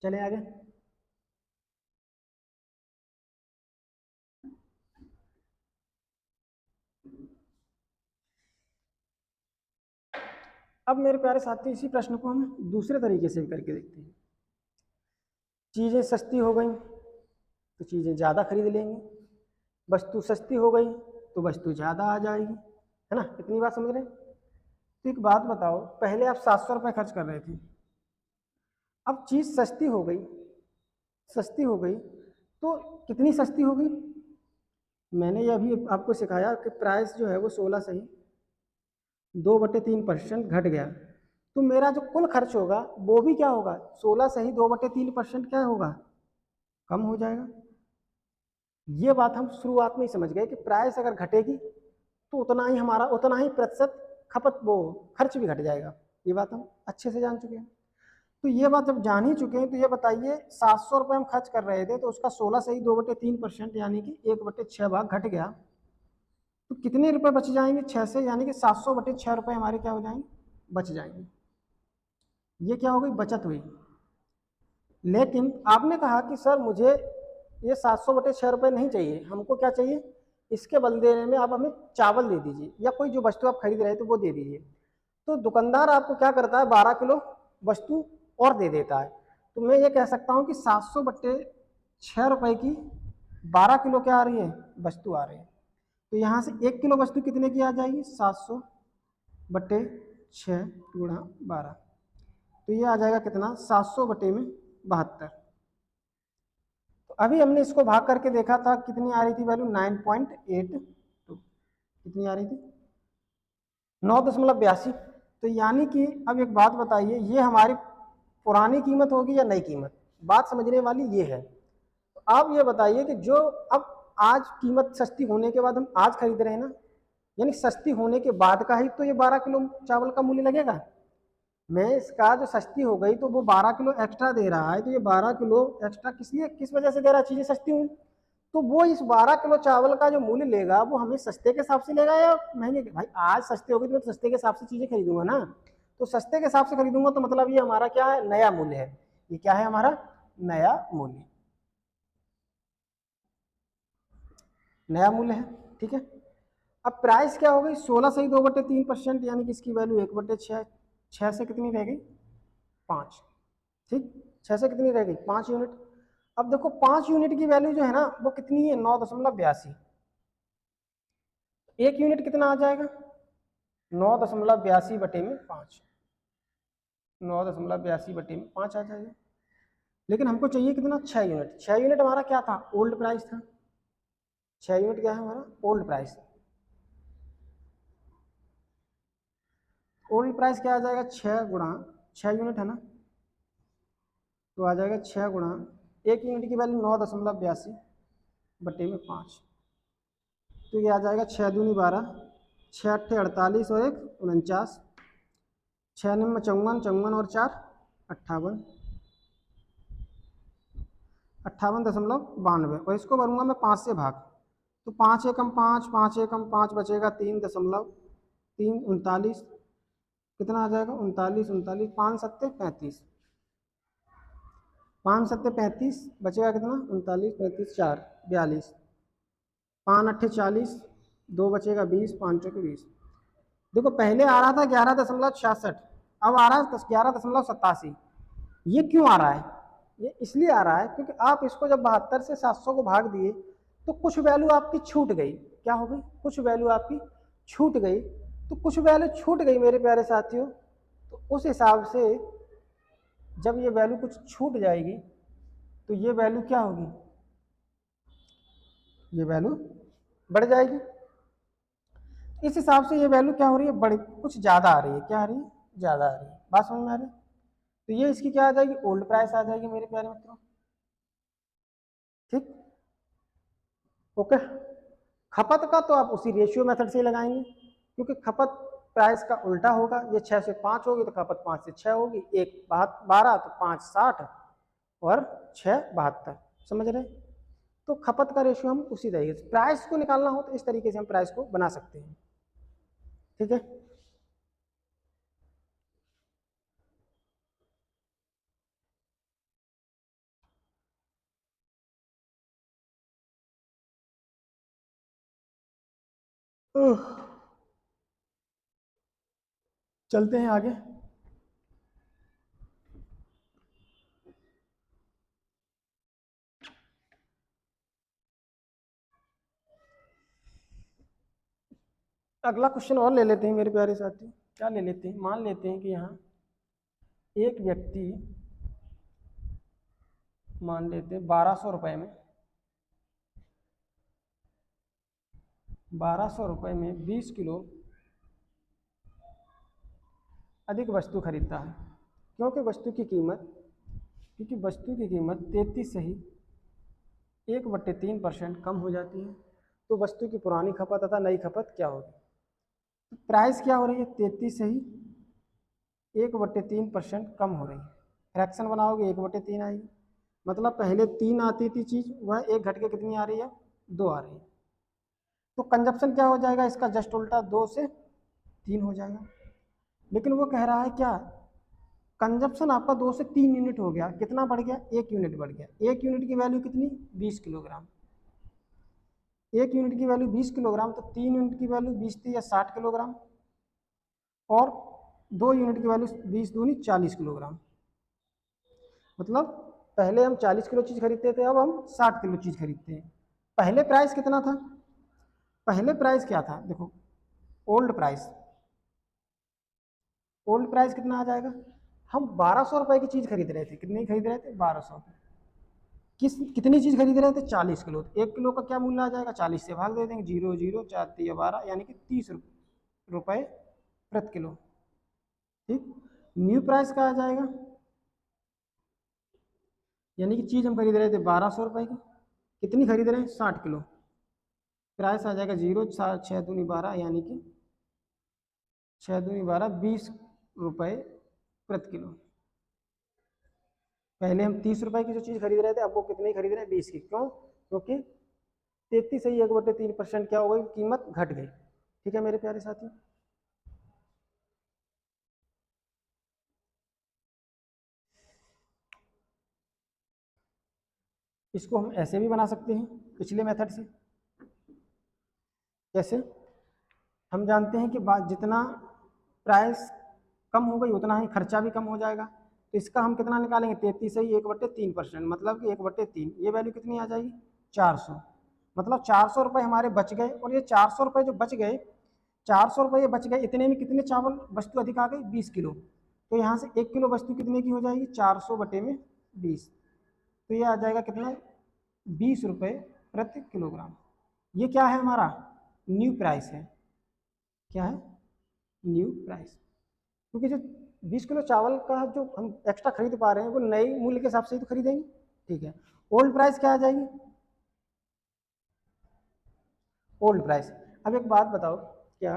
चले आगे। अब मेरे प्यारे साथी इसी प्रश्न को हम दूसरे तरीके से भी करके देखते हैं। चीज़ें सस्ती हो गई तो चीज़ें ज़्यादा खरीद लेंगे, वस्तु सस्ती हो गई तो वस्तु ज़्यादा आ जाएगी, है ना? इतनी बात समझ रहे हैं? तो एक बात बताओ, पहले आप 700 रुपये खर्च कर रहे थे, अब चीज़ सस्ती हो गई, सस्ती हो गई तो कितनी सस्ती हो गई? मैंने ये अभी आपको सिखाया कि प्राइस जो है वो 16 से ही 2/3% घट गया, तो मेरा जो कुल खर्च होगा वो भी क्या होगा? 16 से ही 2/3% क्या होगा? कम हो जाएगा। ये बात हम शुरुआत में ही समझ गए कि प्राइस अगर घटेगी तो उतना ही हमारा, उतना ही प्रतिशत खपत, वो खर्च भी घट जाएगा। ये बात हम अच्छे से जान चुके हैं। तो ये बात जब जान ही चुके हैं तो ये बताइए, 700 रुपये हम खर्च कर रहे थे तो उसका 16 से ही 2/3% यानी कि 1/6 भाग घट गया, तो कितने रुपए बच जाएंगे 6 से? यानी कि 700/6 रुपये हमारे क्या हो जाएंगे? बच जाएंगे। ये क्या हो गई? बचत हुई। लेकिन आपने कहा कि सर मुझे ये 700/6 रुपये नहीं चाहिए, हमको क्या चाहिए? इसके बदले में आप हमें चावल दे दीजिए या कोई जो वस्तु आप खरीद रहे थे वो दे दीजिए। तो दुकानदार आपको क्या करता है? 12 किलो वस्तु और दे देता है। तो मैं ये कह सकता हूँ कि 700/6 रुपये की 12 किलो क्या आ रही है? वस्तु आ रही है। तो यहाँ से 1 किलो वस्तु कितने की आ जाएगी? 700/6 गुणा 12, तो ये आ जाएगा कितना? 700/72। तो अभी हमने इसको भाग करके देखा था, कितनी आ रही थी वैल्यू? 9.82। कितनी आ रही थी? 9.82। तो यानी कि अब एक बात बताइए, ये हमारी पुरानी कीमत होगी या नई कीमत? बात समझने वाली ये है। तो आप ये बताइए कि जो अब आज कीमत सस्ती होने के बाद हम आज खरीद रहे हैं ना, यानी सस्ती होने के बाद का ही तो ये 12 किलो चावल का मूल्य लगेगा। मैं इसका जो सस्ती हो गई तो वो 12 किलो एक्स्ट्रा दे रहा है, तो ये 12 किलो एक्स्ट्रा किस लिए, किस वजह से दे रहा है? चीज़ें सस्ती हुई, तो वो इस 12 किलो चावल का जो मूल्य लेगा वो हमें सस्ते के हिसाब से लेगा या महंगे? भाई आज सस्ते हो गई तो मैं सस्ते के हिसाब से चीज़ें खरीदूंगा ना, तो सस्ते के हिसाब से खरीदूंगा तो मतलब ये हमारा क्या है? नया मूल्य है। ये क्या है? हमारा नया मूल्य, नया मूल्य है। ठीक है। अब प्राइस क्या हो गई? 16 से ही 2/3%, यानी कि इसकी वैल्यू 1/6। 6 से कितनी रह गई? 5। ठीक, 6 से कितनी रह गई? 5 यूनिट। अब देखो 5 यूनिट की वैल्यू जो है ना वो कितनी है? 9.82। एक यूनिट कितना आ जाएगा? 9.82/5। 9.82/5 आ जाएगा। लेकिन हमको चाहिए कितना? 6 यूनिट। 6 यूनिट हमारा क्या था? ओल्ड प्राइस था। 6 यूनिट क्या है हमारा? Old price. ओल्ड प्राइस क्या आ जाएगा? 6 गुणा 6 यूनिट है ना, तो आ जाएगा 6 गुणा, एक यूनिट की वैल्यू 9.82/5, तो ये आ जाएगा 6 दूनी 12, 6 अट्ठे 48 और 1 49, 6 निम 54, 54 और 4 58, 58.92। और इसको करूँगा मैं 5 से भाग, तो 5 एकम 5, 5 एकम 5 बचेगा 3.339। कितना आ जाएगा? 39, 39, 5 सत्ते 35, 5 सत्ते 35, बचेगा कितना? 39, 35, 4 42, 5 अट्ठे 40, 2 बचेगा 20, 5 चौके 20। देखो पहले आ रहा था 11.66, अब आ रहा है 11.87। ये क्यों आ रहा है? ये इसलिए आ रहा है क्योंकि आप इसको जब 72 से 700 को भाग दिए तो कुछ वैल्यू आपकी छूट गई। क्या हो गई? कुछ वैल्यू आपकी छूट गई। तो कुछ वैल्यू छूट गई मेरे प्यारे साथियों, तो उस हिसाब से जब ये वैल्यू कुछ छूट जाएगी तो ये वैल्यू क्या होगी? ये वैल्यू बढ़ जाएगी। इस हिसाब से ये वैल्यू क्या हो रही है? बड़ी, कुछ ज़्यादा आ रही है। क्या आ रही है? ज़्यादा आ रही है। बात समझ में आ रही है? तो ये इसकी क्या आ जाएगी? ओल्ड प्राइस आ जाएगी मेरे प्यारे मित्रों। ठीक, ओके। खपत का तो आप उसी रेशियो मेथड से ही लगाएंगे, क्योंकि खपत प्राइस का उल्टा होगा। ये 6 से 5 होगी तो खपत 5 से 6 होगी। 1 12 तो 5 60 और 6 72। समझ रहे? तो खपत का रेशियो हम उसी तरीके से, प्राइस को निकालना हो तो इस तरीके से हम प्राइस को बना सकते हैं। ठीक है। चलते हैं आगे। अगला क्वेश्चन और ले लेते हैं मेरे प्यारे साथी। क्या ले लेते हैं, मान लेते हैं कि यहाँ एक व्यक्ति, मान लेते हैं 1200 रुपये में, 1200 रुपये में 20 किलो अधिक वस्तु खरीदता है। क्योंकि वस्तु की कीमत 33 से ही 1/3% कम हो जाती है, तो वस्तु की पुरानी खपत तथा नई खपत क्या होगी। तो प्राइस क्या हो रही है, 33 से ही 1/3% कम हो रही है। फ्रैक्शन बनाओगे 1/3 आएगी, मतलब पहले 3 आती थी चीज़, वह 1 घट के कितनी आ रही है, 2 आ रही है। तो कंजप्शन क्या हो जाएगा इसका, जस्ट उल्टा 2 से 3 हो जाएगा। लेकिन वो कह रहा है क्या, कंजप्शन आपका 2 से 3 यूनिट हो गया, कितना बढ़ गया, 1 यूनिट बढ़ गया। 1 यूनिट की वैल्यू कितनी, 20 किलोग्राम। 1 यूनिट की वैल्यू 20 किलोग्राम, तो 3 यूनिट की वैल्यू 20 थी या 60 किलोग्राम, और 2 यूनिट की वैल्यू 20 दूनी 40 किलोग्राम। मतलब पहले हम 40 किलो चीज़ खरीदते थे, अब हम 60 किलो चीज़ खरीदते हैं। पहले प्राइस कितना था, पहले प्राइस क्या था, देखो ओल्ड प्राइस, ओल्ड प्राइस कितना आ जाएगा, हम 1200 रुपये की चीज़ खरीद रहे थे, कितनी खरीद रहे थे, 1200। कितनी चीज़ खरीद रहे थे, 40 किलो। 1 किलो का क्या मूल्य आ जाएगा, 40 से भाग दे देंगे, 0 0 4 3 12, यानी कि 30 रुपये प्रति किलो। ठीक, न्यू प्राइस का आ जाएगा, यानी कि चीज़ हम खरीद रहे थे 1200 रुपये की, कितनी खरीद रहे हैं, 60 किलो। प्राइस आ जाएगा 0 6 दूनी 12, यानी कि 6 दूनी 12, 20 रुपये प्रति किलो। पहले हम 30 रुपये की जो चीज़ खरीद रहे थे, अब वो कितनी खरीद रहे हैं, 20 की। क्यों, क्योंकि 33 से ही 1/3% क्या हो गई, कीमत घट गई। ठीक है मेरे प्यारे साथी। इसको हम ऐसे भी बना सकते हैं पिछले मेथड से। कैसे, हम जानते हैं कि जितना प्राइस कम हो गई उतना ही खर्चा भी कम हो जाएगा। तो इसका हम कितना निकालेंगे, 33 से ही 1/3%, मतलब कि 1/3, ये वैल्यू कितनी आ जाएगी, 400। मतलब 400 रुपये हमारे बच गए, और ये 400 रुपये जो बच गए, 400 रुपये बच गए, इतने में कितने चावल वस्तु अधिक आ गई, 20 किलो। तो यहाँ से 1 किलो वस्तु कितने की हो जाएगी, 400 बटे में 20, तो ये आ जाएगा कितना, 20 रुपये प्रति किलोग्राम। ये क्या है, हमारा न्यू प्राइस है। क्या है, न्यू प्राइस। क्योंकि जो 20 किलो चावल का जो हम एक्स्ट्रा खरीद पा रहे हैं, वो नए मूल्य के हिसाब से ही तो खरीदेंगे। ठीक है, ओल्ड प्राइस क्या आ जाएगी, ओल्ड प्राइस। अब एक बात बताओ, क्या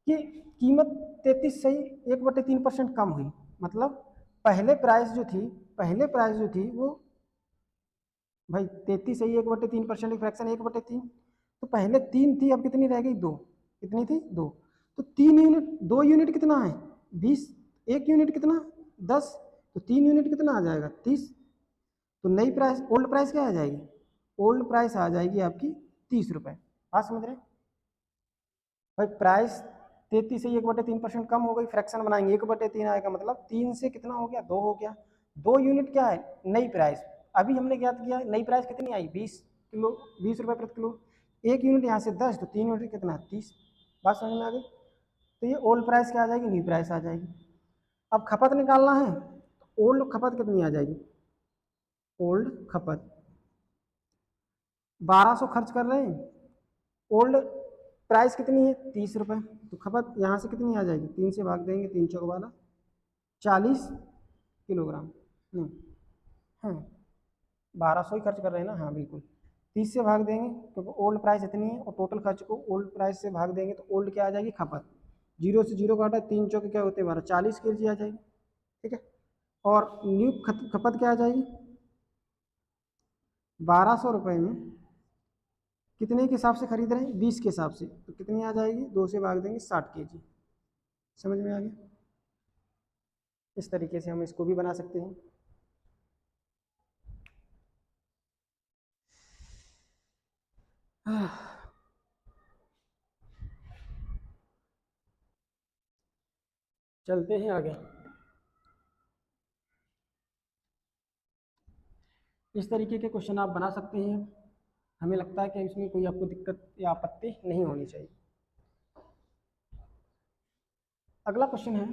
कि कीमत 33 से ही 1/3% कम हुई, मतलब पहले प्राइस जो थी, पहले प्राइस जो थी वो भाई 33 से ही 1/3% फ्रैक्शन 1/3, तो पहले 3 थी, अब कितनी रह गई, 2। कितनी थी, 2। तो 3 यूनिट, 2 यूनिट कितना है, 20, 1 यूनिट कितना, 10, तो 3 यूनिट कितना आ जाएगा, 30। तो नई प्राइस, ओल्ड प्राइस क्या आ जाएगी, ओल्ड प्राइस आ जाएगी आपकी 30 रुपये। बात समझ रहे हैं भाई, प्राइस 33 से 1/3% कम हो गई, फ्रैक्शन बनाएंगे 1/3 आएगा, मतलब 3 से कितना हो गया, 2 हो गया। 2 यूनिट क्या है, नई प्राइस। अभी हमने क्या किया, नई प्राइस कितनी आई, 20 किलो, 20 रुपये प्रति किलो। 1 यूनिट यहाँ से 10, तो 3 यूनिट कितना, 30। बात समझ में आ गई। तो ये ओल्ड प्राइस क्या आ जाएगी, न्यू प्राइस आ जाएगी। अब खपत निकालना है, तो ओल्ड खपत कितनी आ जाएगी, ओल्ड खपत 1200 खर्च कर रहे हैं, ओल्ड प्राइस कितनी है, 30 रुपये, तो खपत यहाँ से कितनी आ जाएगी, 3 से भाग देंगे, 3 चौक वाला 40 किलोग्राम। नहीं, हाँ 1200 ही खर्च कर रहे हैं ना, हाँ बिल्कुल। 30 से भाग देंगे क्योंकि ओल्ड प्राइस इतनी है, और टोटल खर्च को ओल्ड प्राइस से भाग देंगे, तो ओल्ड क्या आ जाएगी, खपत। 0 से 0 काटा, 3 चौके क्या होते हैं 12, 40 kg आ जाएगी। ठीक है, और न्यू खपत क्या आ जाएगी, 1200 रुपये में कितने के हिसाब से खरीद रहे हैं, 20 के हिसाब से, तो कितनी आ जाएगी, 2 से भाग देंगे, 60 kg। समझ में आ गया। इस तरीके से हम इसको भी बना सकते हैं। चलते हैं आगे। इस तरीके के क्वेश्चन आप बना सकते हैं। हमें लगता है कि इसमें कोई आपको दिक्कत या आपत्ति नहीं होनी चाहिए। अगला क्वेश्चन है,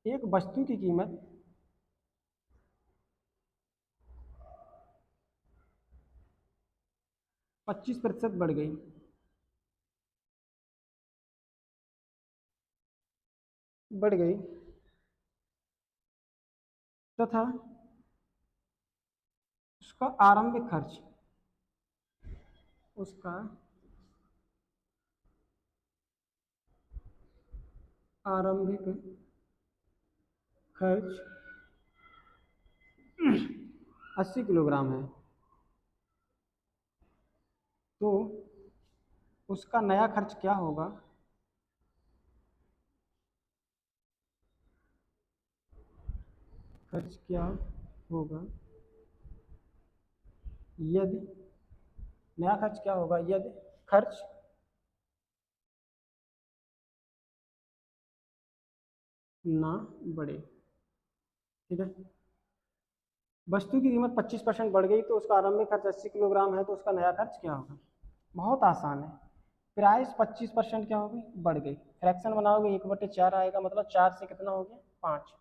एक वस्तु की कीमत 25% बढ़ गई तथा उसका आरंभिक खर्च खर्च 80 किलोग्राम है, तो उसका नया खर्च क्या होगा यदि नया खर्च क्या होगा यदि खर्च ना बढ़े। ठीक है, वस्तु की कीमत 25% बढ़ गई तो उसका आरंभिक खर्च 80 किलोग्राम है, तो उसका नया खर्च क्या होगा। बहुत आसान है, प्राइस 25% क्या होगी, बढ़ गई। फ्रैक्शन बनाओगे 1/4 आएगा, मतलब 4 से कितना हो गया 5।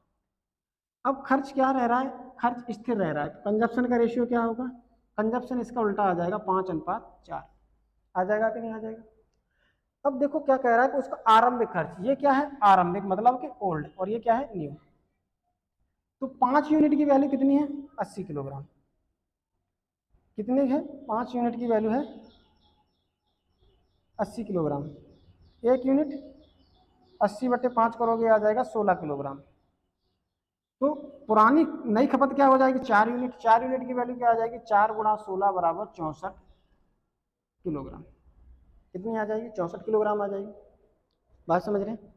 अब खर्च क्या रह रहा है, खर्च स्थिर रह रहा है, तो कंजप्शन का रेशियो क्या होगा, कंजप्शन इसका उल्टा आ जाएगा 5:4। आ जाएगा कि नहीं आ जाएगा। अब देखो क्या कह रहा है कि उसका आरंभिक खर्च, ये क्या है आरंभिक मतलब कि ओल्ड, और ये क्या है न्यू। तो 5 यूनिट की वैल्यू कितनी है 80 किलोग्राम। कितनी है 5 यूनिट की वैल्यू है 80 किलोग्राम। एक यूनिट 80/5 करोगे आ जाएगा 16 किलोग्राम। तो पुरानी नई खपत क्या हो जाएगी 4 यूनिट। 4 यूनिट की वैल्यू क्या आ जाएगी 4 × 16 = 64 किलोग्राम। कितनी आ जाएगी 64 किलोग्राम आ जाएगी। बात समझ रहे हैं,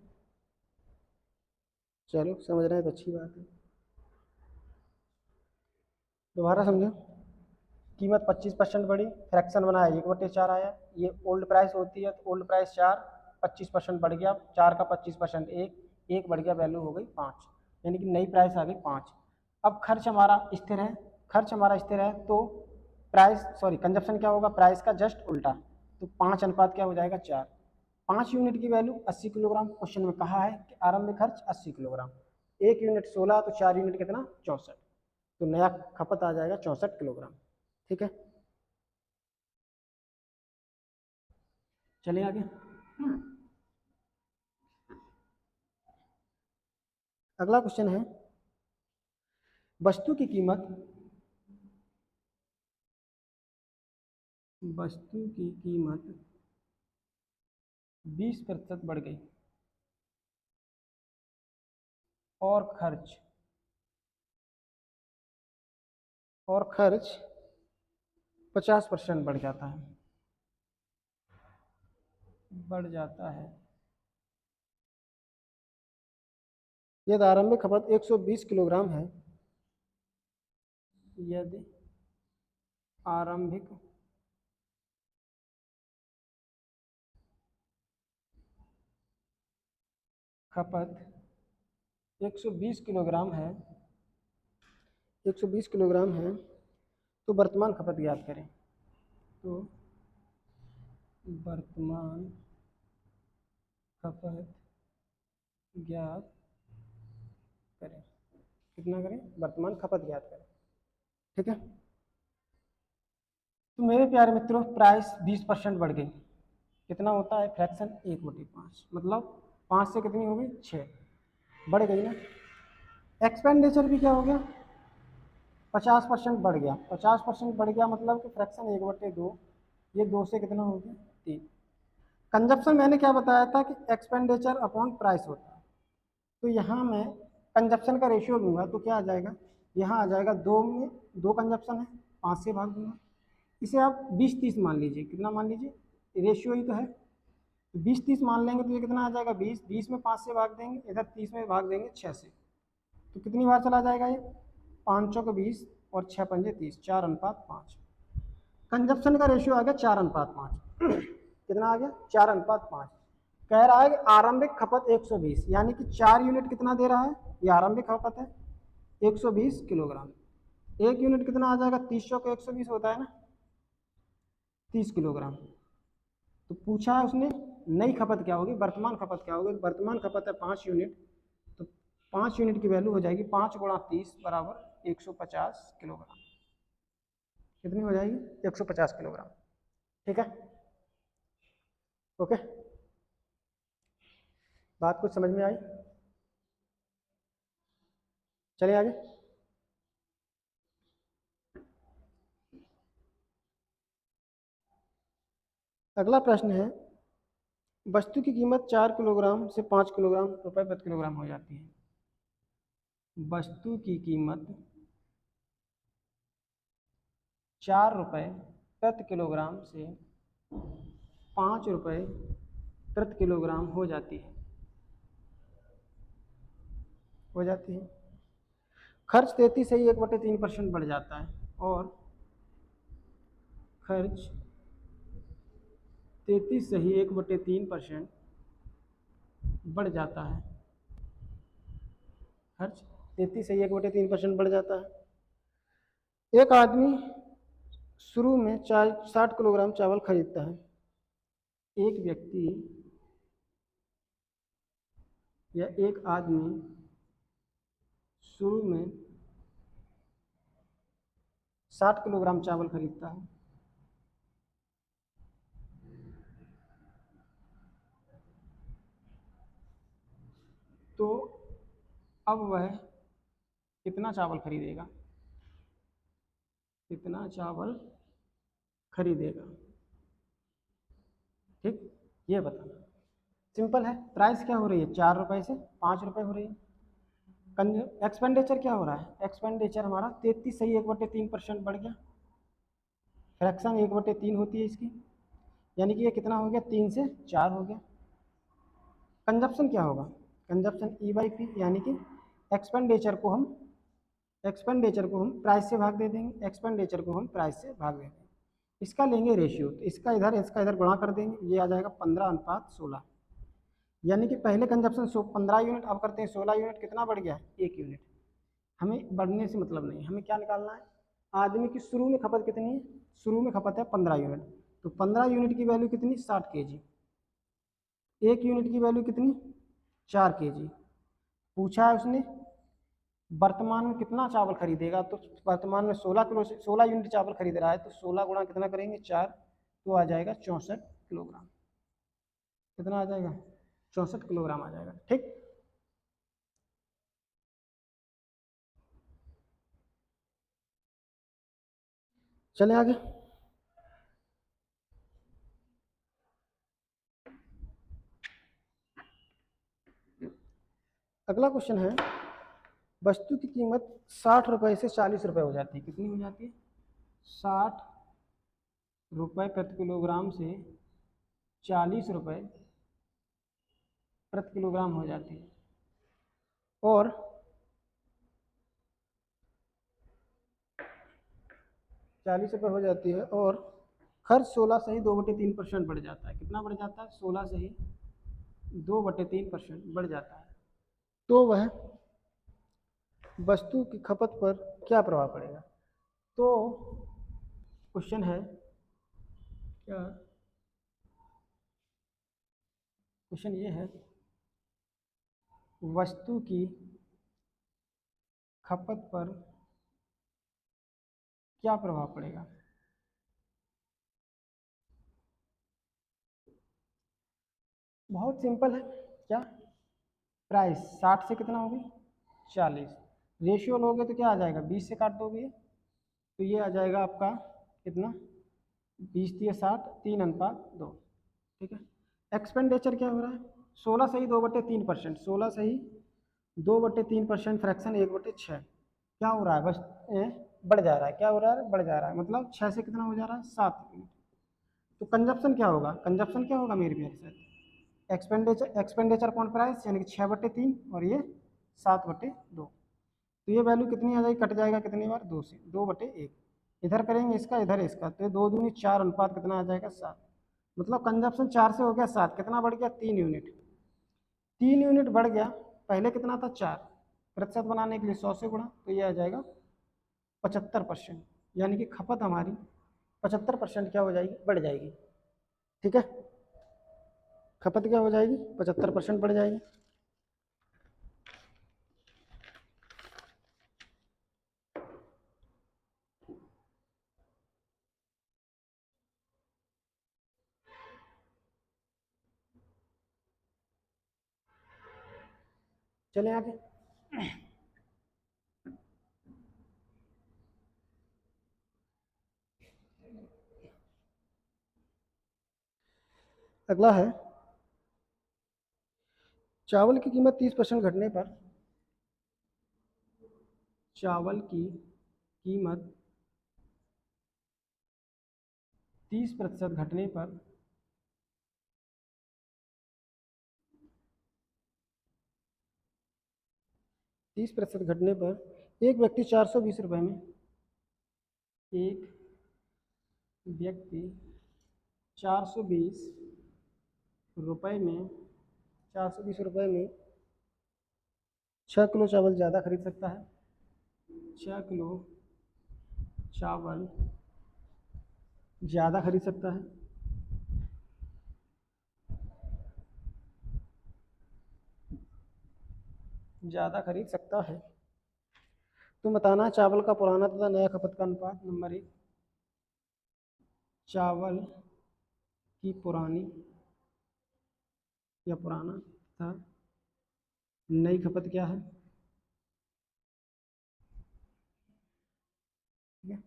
चलो समझ रहे हैं तो अच्छी बात है। दोबारा समझो, कीमत 25% बढ़ी, फ्रैक्शन बनाया 1/4 आया, ये ओल्ड प्राइस होती है तो ओल्ड प्राइस 4, 25% बढ़ गया, 4 का 25% 1 बढ़ गया, वैल्यू हो गई 5, यानी कि नई प्राइस आ गई 5। अब खर्च हमारा स्थिर है, तो कंजप्शन क्या होगा प्राइस का जस्ट उल्टा, तो 5 अनुपात क्या हो जाएगा 4। 5 यूनिट की वैल्यू 80 किलोग्राम, क्वेश्चन में कहा है कि आरंभिक खर्च 80 किलोग्राम, 1 यूनिट 16, तो 4 यूनिट कितना 64, तो नया खपत आ जाएगा 64 किलोग्राम। ठीक है, चलिए आगे। अगला क्वेश्चन है, वस्तु की कीमत 20% बढ़ गई और खर्च 50% बढ़ जाता है। यदि आरंभिक खपत 120 किलोग्राम है, यदि आरंभिक खपत 120 किलोग्राम है, 120 किलोग्राम है, तो वर्तमान खपत ज्ञात करें। तो वर्तमान खपत ज्ञात करें, कितना करें वर्तमान खपत ज्ञात करें। ठीक है, तो मेरे प्यारे मित्रों प्राइस 20% बढ़ गई, कितना होता है फ्रैक्शन 1/5, मतलब 5 से कितनी हो गई 6, बढ़ गई ना। एक्सपेंडिचर भी क्या हो गया 50% बढ़ गया, 50% बढ़ गया मतलब कि फ्रैक्शन 1/2, ये 2 से कितना हो गया 3। कंजप्शन मैंने क्या बताया था कि एक्सपेंडिचर अपॉन प्राइस होता है, तो यहाँ मैं कंजप्शन का रेशियो लूँगा तो क्या आ जाएगा, यहाँ आ जाएगा 2 में 2 कंजप्शन है 5 से भाग दूंगा, इसे आप 20-30 मान लीजिए, कितना मान लीजिए रेशियो ही तो है, तो 20-30 मान लेंगे तो ये कितना आ जाएगा 20 में 5 से भाग देंगे, इधर 30 में भाग देंगे 6 से, तो कितनी बार चला जाएगा ये 5 चौके 20 और 6 पंजे 30, 4:5। कंजप्शन का रेशियो आ गया 4:5 कितना आ गया 4:5। कह रहा है कि आरंभिक खपत 120, यानी कि 4 यूनिट कितना दे रहा है, ये आरंभिक खपत है 120 किलोग्राम। एक यूनिट कितना आ जाएगा, 300 का 120 होता है ना, 30 किलोग्राम। तो पूछा है उसने नई खपत क्या होगी, वर्तमान खपत क्या होगी। वर्तमान खपत है 5 यूनिट, तो 5 यूनिट की वैल्यू हो जाएगी 5 गुणा 30 बराबर 150 किलोग्राम। कितनी हो जाएगी, 150 किलोग्राम। ठीक है, ओके, बात कुछ समझ में आई। चलिए आगे। अगला प्रश्न है, वस्तु की कीमत 4 किलोग्राम से 5 किलोग्राम रुपए प्रति किलोग्राम हो जाती है। वस्तु की कीमत 4 रुपए प्रति किलोग्राम से 5 रुपए प्रति किलोग्राम हो जाती है, खर्च 33 से ही 1/3% बढ़ जाता है, और खर्च 33 से ही 1/3% बढ़ जाता है, खर्च 33 से ही 1/3% बढ़ जाता है। एक आदमी शुरू में 60 किलोग्राम चावल खरीदता है। एक व्यक्ति या एक आदमी शुरू में 60 किलोग्राम चावल खरीदता है। तो अब वह कितना चावल खरीदेगा, कितना चावल खरीदेगा, ठीक, ये बताना। सिंपल है, प्राइस क्या हो रही है, 4 रुपए से 5 रुपए हो रही है। एक्सपेंडिचर क्या हो रहा है, एक्सपेंडिचर हमारा 33 से ही 1/3% बढ़ गया, फ्रैक्शन 1/3 होती है इसकी, यानी कि ये कितना हो गया, 3 से 4 हो गया। कंजप्शन क्या होगा, कंजप्शन E/P, यानी कि एक्सपेंडिचर को हम प्राइस से भाग दे देंगे, एक्सपेंडिचर को हम प्राइस से भाग दे देंगे। इसका लेंगे रेशियो, तो इसका इधर गुणा कर देंगे, ये आ जाएगा 15:16, यानी कि पहले कंजप्शन 15 यूनिट, अब करते हैं 16 यूनिट, कितना बढ़ गया, 1 यूनिट। हमें बढ़ने से मतलब नहीं, हमें क्या निकालना है, आदमी की शुरू में खपत कितनी है, शुरू में खपत है 15 यूनिट, तो 15 यूनिट की वैल्यू कितनी, 60 kg। एक यूनिट की वैल्यू कितनी, 4 kg। पूछा है उसने वर्तमान में कितना चावल खरीदेगा, तो वर्तमान में 16 यूनिट चावल खरीद रहा है, तो 16 गुणा कितना करेंगे, 4, तो आ जाएगा 64 किलोग्राम। कितना आ जाएगा, 64 किलोग्राम आ जाएगा। ठीक, चले आगे। अगला क्वेश्चन है, वस्तु की कीमत 60 रुपए से 40 रुपए हो जाती है। कितनी हो जाती है, 60 रुपए प्रति किलोग्राम से 40 रुपए प्रति किलोग्राम हो जाती है, और 40 रुपए हो जाती है, और खर्च 16 से ही 2/3% बढ़ जाता है। कितना बढ़ जाता है, 16 से ही 2/3% बढ़ जाता है। तो वह वस्तु की खपत पर क्या प्रभाव पड़ेगा। तो क्वेश्चन है क्या, क्वेश्चन ये है, वस्तु की खपत पर क्या प्रभाव पड़ेगा। बहुत सिंपल है, क्या, प्राइस 60 से कितना होगी, 40, रेशियो लोगे तो क्या आ जाएगा, 20 से काट दोगे तो ये आ जाएगा आपका कितना, 20×60, 3:2। ठीक है, एक्सपेंडिचर क्या हो रहा है, 16 से ही 2/3%, 16 से ही 2/3%, फ्रैक्शन 1/6, क्या हो रहा है, बस बढ़ जा रहा है, क्या हो रहा है, बढ़ जा रहा है, मतलब 6 से कितना हो जा रहा है, 7 यूनिट। तो कंजप्शन क्या होगा, कंजप्शन क्या होगा मेरे प्यारे साथ, एक्सपेंडिचर अपॉन प्राइस, यानी कि 6/3 और ये 7/2। तो ये वैल्यू कितनी आ जाएगी, कट जाएगा कितनी बार, 2 से, 2/1, इधर करेंगे इसका, इधर इसका, तो 2 दूनी 4 अनुपात कितना आ जाएगा, 7। मतलब कंजप्शन 4 से हो गया 7, कितना बढ़ गया 3 यूनिट। 3 यूनिट बढ़ गया, पहले कितना था 4, प्रतिशत बनाने के लिए 100 से गुणा, तो ये आ जाएगा 75%, यानी कि खपत हमारी 75% क्या हो जाएगी, बढ़ जाएगी। ठीक है, खपत क्या हो जाएगी, 75% बढ़ जाएगी। चले आगे। अगला है चावल की कीमत 30% घटने पर, चावल की कीमत 30% घटने पर एक व्यक्ति 420 रुपये में, एक व्यक्ति 420 रुपये में 420 रुपये में 6 किलो चावल ज़्यादा खरीद सकता है। 6 किलो चावल ज़्यादा खरीद सकता है। ज़्यादा खरीद सकता है। तो बताना चावल का पुराना तथा नया खपत का अनुपात। नंबर 1, चावल की पुरानी या पुराना तथा नई खपत क्या है। ठीक है।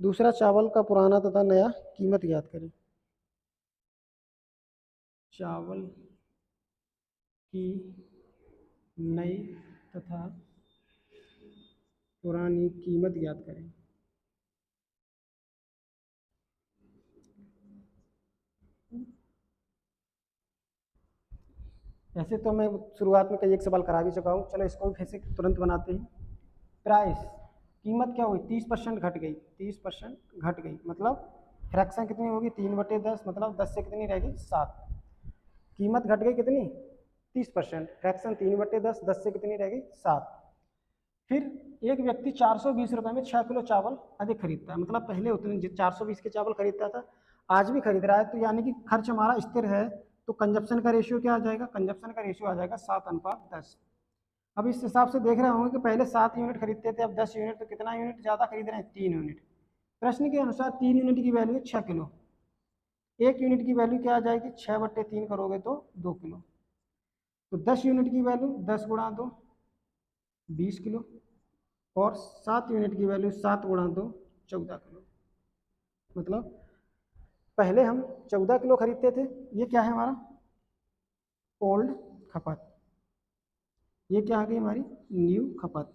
दूसरा, चावल का पुराना तथा नया कीमत ज्ञात करें। चावल की नई तथा पुरानी कीमत ज्ञात करें। ऐसे तो मैं शुरुआत में कई एक सवाल करा भी चुका हूँ, चलो इसको भी फिर से तुरंत बनाते हैं। प्राइस, कीमत क्या हुई, 30% घट गई, 30% घट गई, मतलब फ्रैक्शन कितनी होगी, 3/10, मतलब 10 से कितनी रह गई, 7। कीमत घट गई कितनी, 30%, फ्रैक्शन 3/10, 10 से कितनी रह गई, 7। फिर एक व्यक्ति 420 रुपये में 6 किलो चावल अधिक खरीदता है, मतलब पहले उतने 420 के चावल खरीदता था, आज भी खरीद रहा है, तो यानी कि खर्च हमारा स्थिर है। तो कंजप्शन का रेशियो क्या आ जाएगा, कंजप्शन का रेशियो आ जाएगा 7:10। अब इस हिसाब से देख रहे होंगे कि पहले 7 यूनिट खरीदते थे, अब 10 यूनिट, तो कितना यूनिट ज़्यादा खरीद रहे हैं, 3 यूनिट। प्रश्न के अनुसार 3 यूनिट की वैल्यू है 6 किलो, 1 यूनिट की वैल्यू क्या आ जाएगी, 6/3 करोगे तो 2 किलो। तो 10 यूनिट की वैल्यू 10 गुणा 2 20 किलो, और 7 यूनिट की वैल्यू 7 गुणा 2 14 किलो। मतलब पहले हम 14 किलो खरीदते थे, ये क्या है हमारा ओल्ड खपत, ये क्या आ गई हमारी न्यू खपत।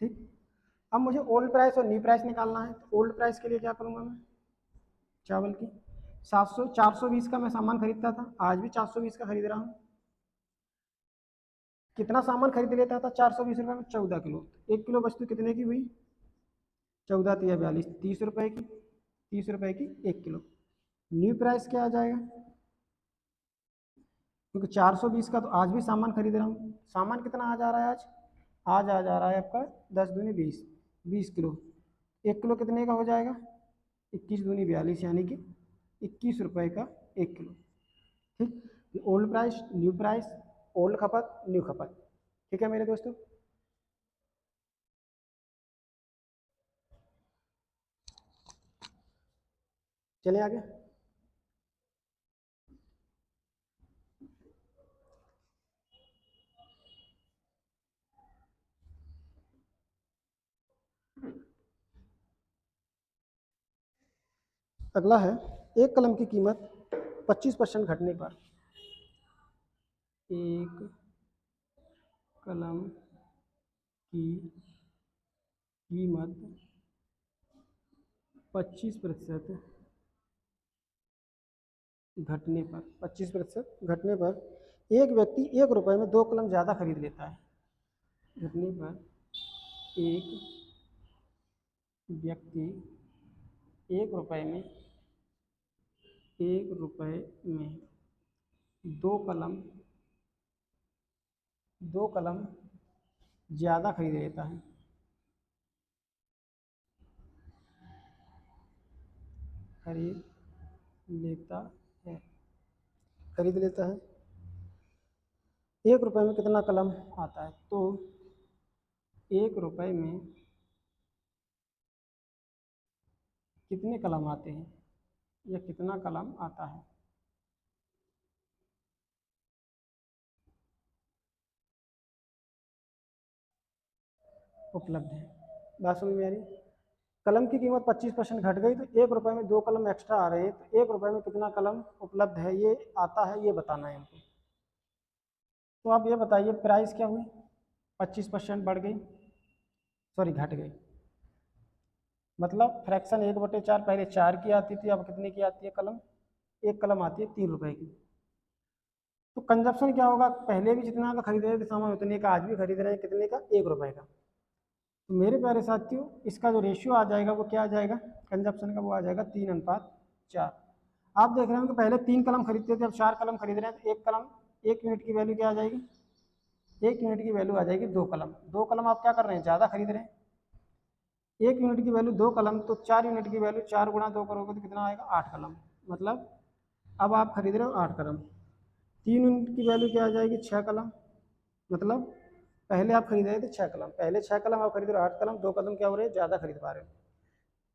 ठीक, अब मुझे ओल्ड प्राइस और न्यू प्राइस निकालना है। तो ओल्ड प्राइस के लिए क्या करूँगा मैं, चावल की 420 का मैं सामान खरीदता था, आज भी 420 का खरीद रहा हूँ। कितना सामान खरीद लेता था 420 रुपये में, 14 किलो। 1 किलो वस्तु कितने की हुई, 14 तिया 42, 30 रुपये की, 30 रुपये की 1 किलो। न्यू प्राइस क्या आ जाएगा, क्योंकि 420 का तो आज भी सामान खरीद रहा हूँ। सामान कितना आ जा रहा है आज, आज आ जा रहा है आपका 10 दूनी 20, 20 किलो। 1 किलो कितने का हो जाएगा, 21 दूनी 42, यानी कि 21 रुपये का 1 किलो। ठीक, old price new price, old खपत न्यू खपत। ठीक है मेरे दोस्तों। चले आगे। अगला है, एक कलम की कीमत 25% घटने पर, एक कलम की कीमत 25% घटने पर, 25% घटने पर एक व्यक्ति 1 रुपये में 2 कलम ज़्यादा खरीद लेता है। घटने पर एक व्यक्ति 1 रुपये में 1 रुपये में दो कलम ज़्यादा खरीद लेता है। खरीद लेता है खरीद लेता है 1 रुपये में कितना कलम आता है? तो 1 रुपये में कितने कलम आते हैं या कितना कलम आता है? उपलब्ध है। बात समझ में आ रही? कलम की कीमत 25% घट गई तो 1 रुपये में 2 कलम एक्स्ट्रा आ रहे हैं, तो 1 रुपये में कितना कलम उपलब्ध है ये आता है, ये बताना है हमको। तो आप ये बताइए प्राइस क्या हुई? 25% बढ़ गई, सॉरी घट गई। मतलब फ्रैक्शन 1/4 पहले 4 की आती थी, अब कितने की आती है कलम? 1 कलम आती है 3 रुपये की। तो कंजप्शन क्या होगा? पहले भी जितना का खरीद रहे थे सामान उतने का आज भी खरीद रहे हैं, कितने का? 1 रुपये का। तो मेरे प्यारे साथियों इसका जो रेशियो आ जाएगा वो क्या आ जाएगा कंजप्शन का? वो आ जाएगा 3:4। आप देख रहे हो कि पहले 3 कलम खरीदते थे, अब 4 कलम खरीद रहे हैं, तो 1 कलम 1 यूनिट की वैल्यू क्या आ जाएगी? 1 यूनिट की वैल्यू आ जाएगी 2 कलम। 2 कलम आप क्या कर रहे हैं? ज़्यादा खरीद रहे हैं। 1 यूनिट की वैल्यू 2 कलम, तो 4 यूनिट की वैल्यू 4 गुणा 2 करोगे तो कितना आएगा? 8 कलम। मतलब अब आप खरीद रहे हो 8 कलम। 3 यूनिट की वैल्यू क्या आ जाएगी? 6 कलम। मतलब पहले आप खरीद रहे थे 6 कलम, पहले 6 कलम आप खरीद रहे हो 8 कलम, 2 कलम क्या हो रहे हैं? ज़्यादा खरीद पा रहे हो।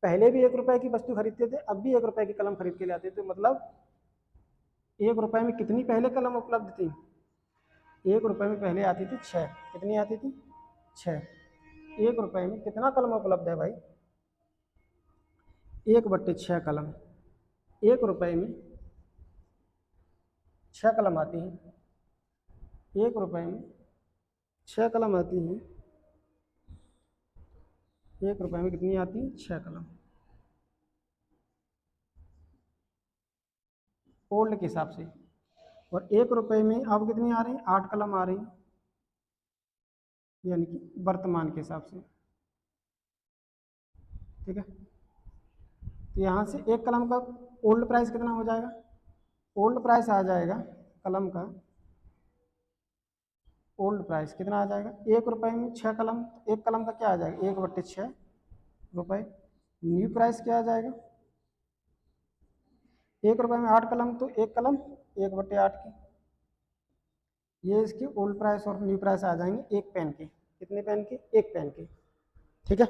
पहले भी 1 रुपये की वस्तु खरीदते थे, अब भी 1 रुपये की कलम खरीद के लाते थे। मतलब 1 रुपये में कितनी पहले कलम उपलब्ध थी? 1 रुपये में पहले आती थी 6। कितनी आती थी? 6। 1 रुपये में कितना कलम उपलब्ध है भाई? 1/6 कलम। 1 रुपये में 6 कलम आती हैं। 1 रुपये में 6 कलम आती हैं। 1 रुपये में कितनी आती है? 6 कलम। ओल्ड के हिसाब से। और 1 रुपये में अब कितनी आ रही? 8 कलम आ रही, यानी कि वर्तमान के हिसाब से। ठीक है, तो यहाँ से 1 कलम का ओल्ड प्राइस कितना हो जाएगा? ओल्ड प्राइस आ जाएगा कलम का, ओल्ड प्राइस कितना आ जाएगा? 1 रुपये में 6 कलम, 1 कलम का क्या आ जाएगा? 1/6 रुपये। न्यू प्राइस क्या आ जाएगा? 1 रुपये में 8 कलम, तो 1 कलम 1/8 की। ये इसकी ओल्ड प्राइस और न्यू प्राइस आ जाएंगे 1 पेन के। कितने पेन के? 1 पेन के। ठीक है,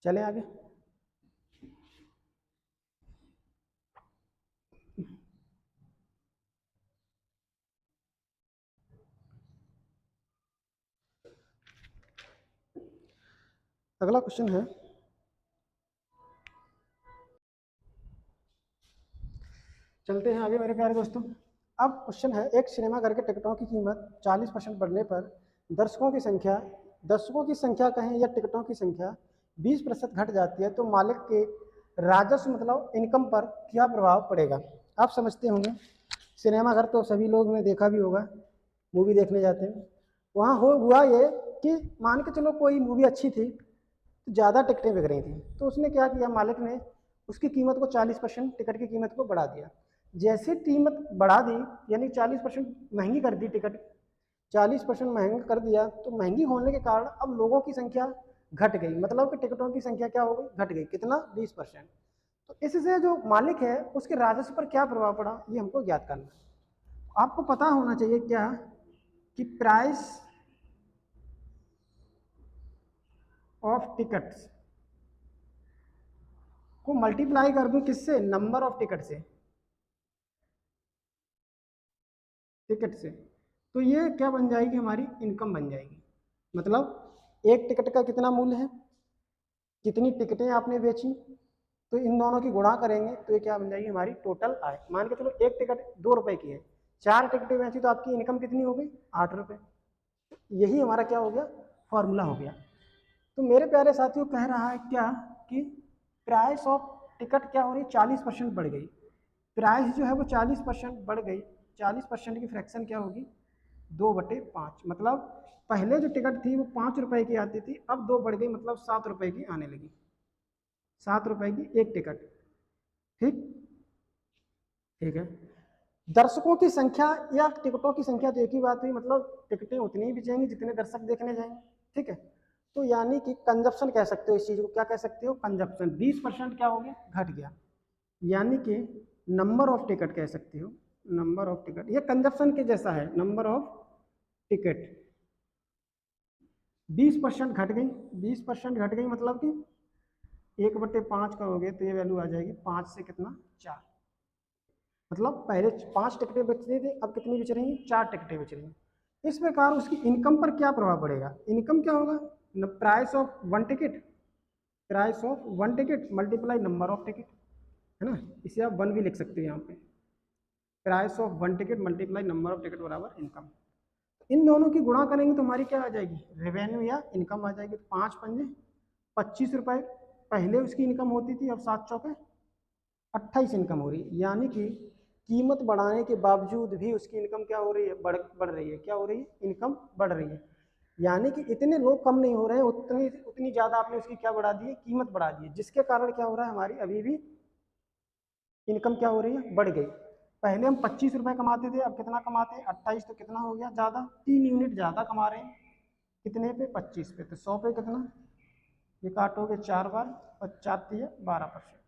चले आगे। अगला क्वेश्चन है, चलते हैं आगे मेरे प्यारे दोस्तों। अब क्वेश्चन है, एक सिनेमा घर के टिकटों की कीमत 40% बढ़ने पर दर्शकों की संख्या कहें या टिकटों की संख्या 20% घट जाती है तो मालिक के राजस्व मतलब इनकम पर क्या प्रभाव पड़ेगा? आप समझते होंगे सिनेमा घर तो सभी लोग ने देखा भी होगा, मूवी देखने जाते हैं। वहाँ हुआ ये कि मान के चलो कोई मूवी अच्छी थी तो ज़्यादा टिकटें बिक रही थी, तो उसने क्या किया, मालिक ने उसकी कीमत को 40% टिकट की कीमत को बढ़ा दिया। जैसे कीमत बढ़ा दी यानी 40% महंगी कर दी टिकट, 40% महंगा कर दिया, तो महंगी होने के कारण अब लोगों की संख्या घट गई, मतलब कि टिकटों की संख्या क्या हो गई? घट गई। कितना? 20%। तो इससे जो मालिक है उसके राजस्व पर क्या प्रभाव पड़ा ये हमको ज्ञात करना है। आपको पता होना चाहिए क्या कि प्राइस ऑफ टिकट्स को मल्टीप्लाई कर दूं किससे? नंबर ऑफ टिकट से, टिकट से, तो ये क्या बन जाएगी? हमारी इनकम बन जाएगी। मतलब एक टिकट का कितना मूल्य है, कितनी टिकटें आपने बेची, तो इन दोनों की गुणा करेंगे तो ये क्या बन जाएगी? हमारी टोटल आय। मान के चलो एक टिकट 2 रुपए की है, 4 टिकटें बेची तो आपकी इनकम कितनी हो गई? 8 रुपये। यही हमारा क्या हो गया? फॉर्मूला हो गया। तो मेरे प्यारे साथियों कह रहा है क्या कि प्राइस ऑफ टिकट क्या हो रही है? 40% बढ़ गई। प्राइस जो है वो 40% बढ़ गई। 40% की फ्रैक्शन क्या होगी? 2/5, मतलब पहले जो टिकट थी वो 5 रुपए की आती थी, अब 2 बढ़ गई, मतलब 7 रुपए की आने लगी। 7 रुपए की एक टिकट। ठीक, ठीक है। दर्शकों की संख्या या टिकटों की संख्या तो एक ही बात हुई, मतलब टिकटें उतनी ही बिचेंगी जितने दर्शक देखने जाएंगे। ठीक है, तो यानी कि कंजप्शन कह सकते हो इस चीज को, क्या कह सकते हो, कंजप्शन। 20% क्या हो गया, घट गया, यानी कि नंबर ऑफ टिकट कह सकते हो, नंबर ऑफ टिकट। ये कंजप्शन के जैसा है, नंबर ऑफ टिकट 20% घट गई। 20% घट गई मतलब कि 1/5 करोगे तो ये वैल्यू आ जाएगी 5 से कितना, 4। मतलब पहले 5 टिकटें बच रही थी, अब कितनी बच रही हैं, 4 टिकटें बच रही हैं। इस प्रकार उसकी इनकम पर क्या प्रभाव पड़ेगा, इनकम क्या होगा, price of one ticket, price of one ticket multiply number of ticket, है ना। इसे आप 1 भी लिख सकते हो यहाँ पे, price of one ticket multiply number of ticket बराबर इनकम। इन दोनों की गुणा करेंगे तो हमारी क्या आ जाएगी, रेवेन्यू या इनकम आ जाएगी। 5×5 = 25 रुपए, पहले उसकी इनकम होती थी, अब 7×4 = 28 इनकम हो रही है। यानी कि कीमत बढ़ाने के बावजूद भी उसकी इनकम क्या हो रही है, बढ़ रही है। क्या हो रही है, इनकम बढ़ रही है। यानी कि इतने लोग कम नहीं हो रहे हैं, उतनी उतनी ज़्यादा आपने उसकी क्या बढ़ा दी है, कीमत बढ़ा दी है, जिसके कारण क्या हो रहा है, हमारी अभी भी इनकम क्या हो रही है, बढ़ गई। पहले हम 25 रुपए कमाते थे, अब कितना कमाते हैं, 28, तो कितना हो गया, ज़्यादा, 3 यूनिट ज़्यादा कमा रहे हैं। कितने पे, 25 पे, तो 100 पे कितना, ये काटोगे 4 बार और 4×3 = 12%,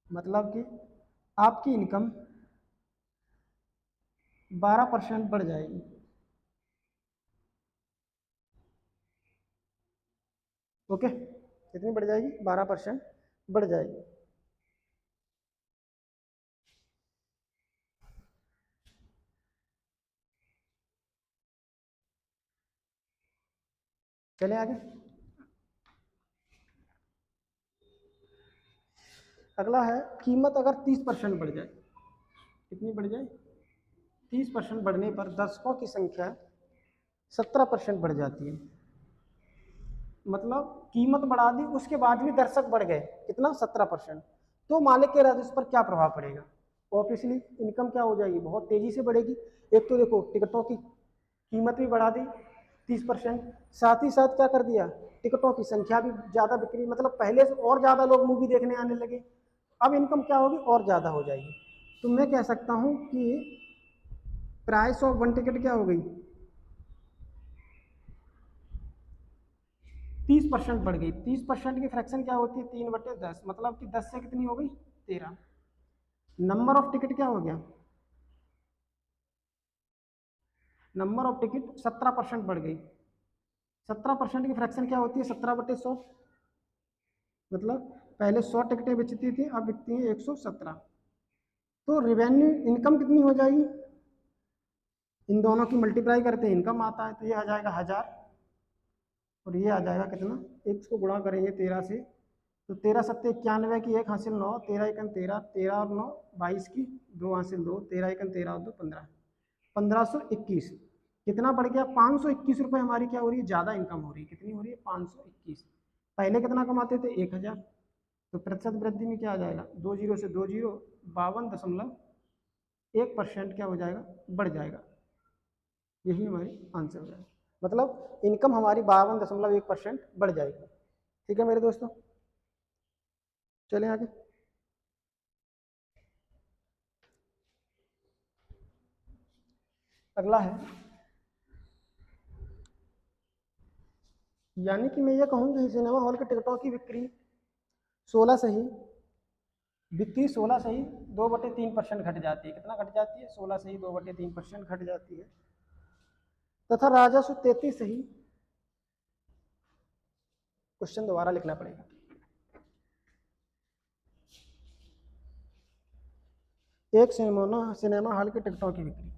मतलब कि आपकी इनकम 12% बढ़ जाएगी। ओके, कितनी बढ़ जाएगी, 12% बढ़ जाएगी। चले आगे। अगला है, कीमत अगर 30% बढ़ जाए, कितनी बढ़ जाए, 30% बढ़ने पर दर्शकों की संख्या 17% बढ़ जाती है। मतलब कीमत बढ़ा दी, उसके बाद भी दर्शक बढ़ गए, कितना, 17%। तो मालिक के राजस्व पर क्या प्रभाव पड़ेगा, ऑब्वियसली इनकम क्या हो जाएगी, बहुत तेजी से बढ़ेगी। एक तो देखो टिकटों की कीमत भी बढ़ा दी 30%, साथ ही साथ क्या कर दिया, टिकटों की संख्या भी ज़्यादा बिक्री, मतलब पहले से और ज़्यादा लोग मूवी देखने आने लगे। अब इनकम क्या होगी, और ज़्यादा हो जाएगी। तो मैं कह सकता हूँ कि प्राइस ऑफ वन टिकट क्या हो गई, 30% बढ़ गई। 30% की फ्रैक्शन क्या होती है, 3/10, मतलब कि 10 से कितनी हो गई, 13। नंबर ऑफ टिकट क्या हो गया, नंबर ऑफ टिकट 17% बढ़ गई। 17% की फ्रैक्शन क्या होती है, 17/100, मतलब पहले 100 टिकटें बेचती थी, अब बिकती हैं 117। तो रिवेन्यू, इनकम कितनी हो जाएगी, इन दोनों की मल्टीप्लाई करते हैं इनकम आता है, तो ये आ जाएगा 1000, और ये आ जाएगा कितना, एक को गुणा करेंगे 13 से, तो 13×7 = 91 की, एक हासिल 9, 13×1 = 13, 13 और 9 22 की, 2 हासिल 2, 13×1 = 13 और 2 15, 1521। कितना बढ़ गया, 521 रुपये हमारी क्या हो रही है, ज़्यादा इनकम हो रही है। कितनी हो रही है, 521। पहले कितना कमाते थे, 1000। तो प्रतिशत वृद्धि में क्या आ जाएगा, 2 जीरो से 2 जीरो, 52.1% क्या हो जाएगा, बढ़ जाएगा। यही हमारी आंसर हो जाएगा, मतलब इनकम हमारी 52.1% बढ़ जाएगी। ठीक है मेरे दोस्तों, चलें आगे। अगला है, यानी कि मैं ये कहूँगी सिनेमा हॉल के टिकटों की बिक्री 16 से ही, बिक्री 16 से ही 2/3% घट जाती है। कितना घट जाती है, 16 से ही 2/3% घट जाती है। तथा राजस्व 33 से ही, क्वेश्चन दोबारा लिखना पड़ेगा, एक सिनेमा हॉल के टिकटों की बिक्री,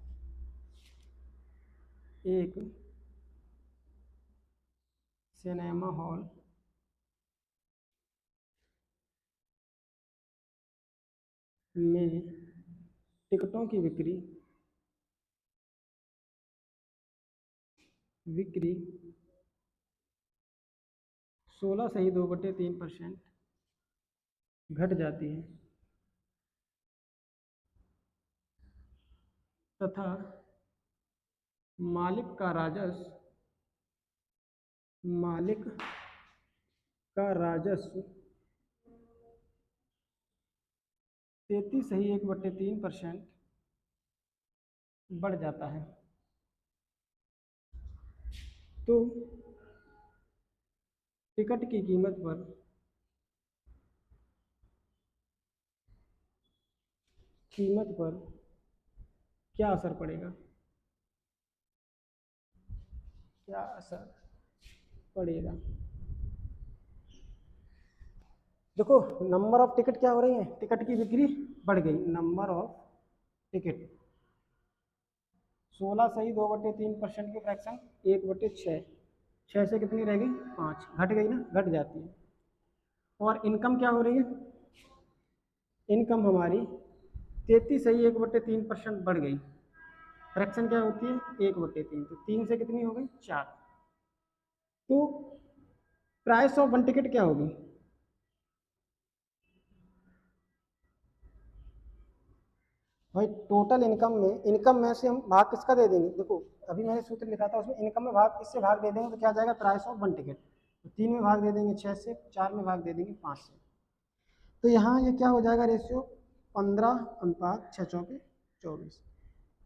एक सिनेमा हॉल में टिकटों की बिक्री बिक्री 16 से ही 2/3% घट जाती है। तथा मालिक का राजस्व, मालिक का राजस्व 33.1/3% बढ़ जाता है। तो टिकट की कीमत पर क्या असर पड़ेगा, क्या असर पड़ेगा। देखो, नंबर ऑफ टिकट क्या हो रही है, टिकट की बिक्री बढ़ गई, नंबर ऑफ टिकट 16 सही 2/3% की फ्रैक्शन 1/6, 6 से कितनी रह गई 5, घट गई ना, घट जाती है। और इनकम क्या हो रही है, इनकम हमारी 33 सही 1/3% बढ़ गई, फ्रैक्शन क्या होती है 1/3, तो 3 से कितनी हो गई 4। तो प्राइस ऑफ वन टिकट क्या होगी, भाई टोटल इनकम में से हम भाग किसका दे देंगे, देखो अभी मैंने सूत्र लिखा था उसमें इनकम में भाग किससे भाग दे देंगे, तो क्या जाएगा प्राइस ऑफ वन टिकट, तो 3 में भाग दे देंगे 6 से, 4 में भाग दे देंगे 5 से। तो यहाँ ये क्या हो जाएगा रेशियो 15:6 = 24।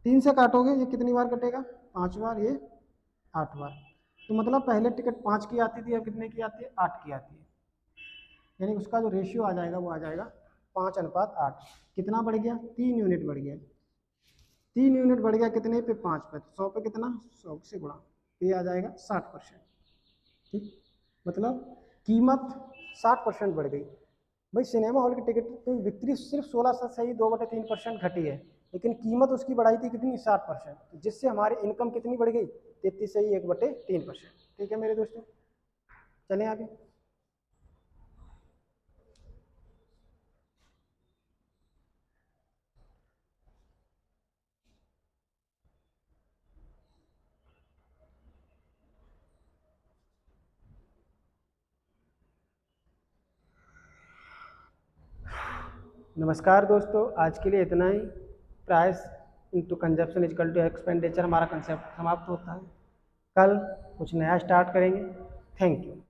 3 से काटोगे ये कितनी बार कटेगा 5 बार, ये 8 बार। तो मतलब पहले टिकट 5 की आती थी, अब कितने की आती है 8 की आती है, यानी उसका जो रेशियो आ जाएगा वो आ जाएगा 5:8। कितना बढ़ गया 3 यूनिट बढ़ गया, 3 यूनिट बढ़ गया कितने पे 5 पे, तो 100 पे कितना 100 से गुणा, तो ये आ जाएगा 60%। ठीक, मतलब कीमत 60% बढ़ गई। भाई सिनेमा हॉल की टिकट की बिक्री सिर्फ 16 सही 2/3% घटी है, लेकिन कीमत उसकी बढ़ाई थी कितनी 60%, जिससे हमारी इनकम कितनी बढ़ गई 33 सही 1/3%। ठीक है मेरे दोस्तों, चलें आगे। नमस्कार दोस्तों, आज के लिए इतना ही। Price into consumption is equal to expenditure हमारा कंसेप्ट समाप्त होता है। कल कुछ नया स्टार्ट करेंगे। Thank you.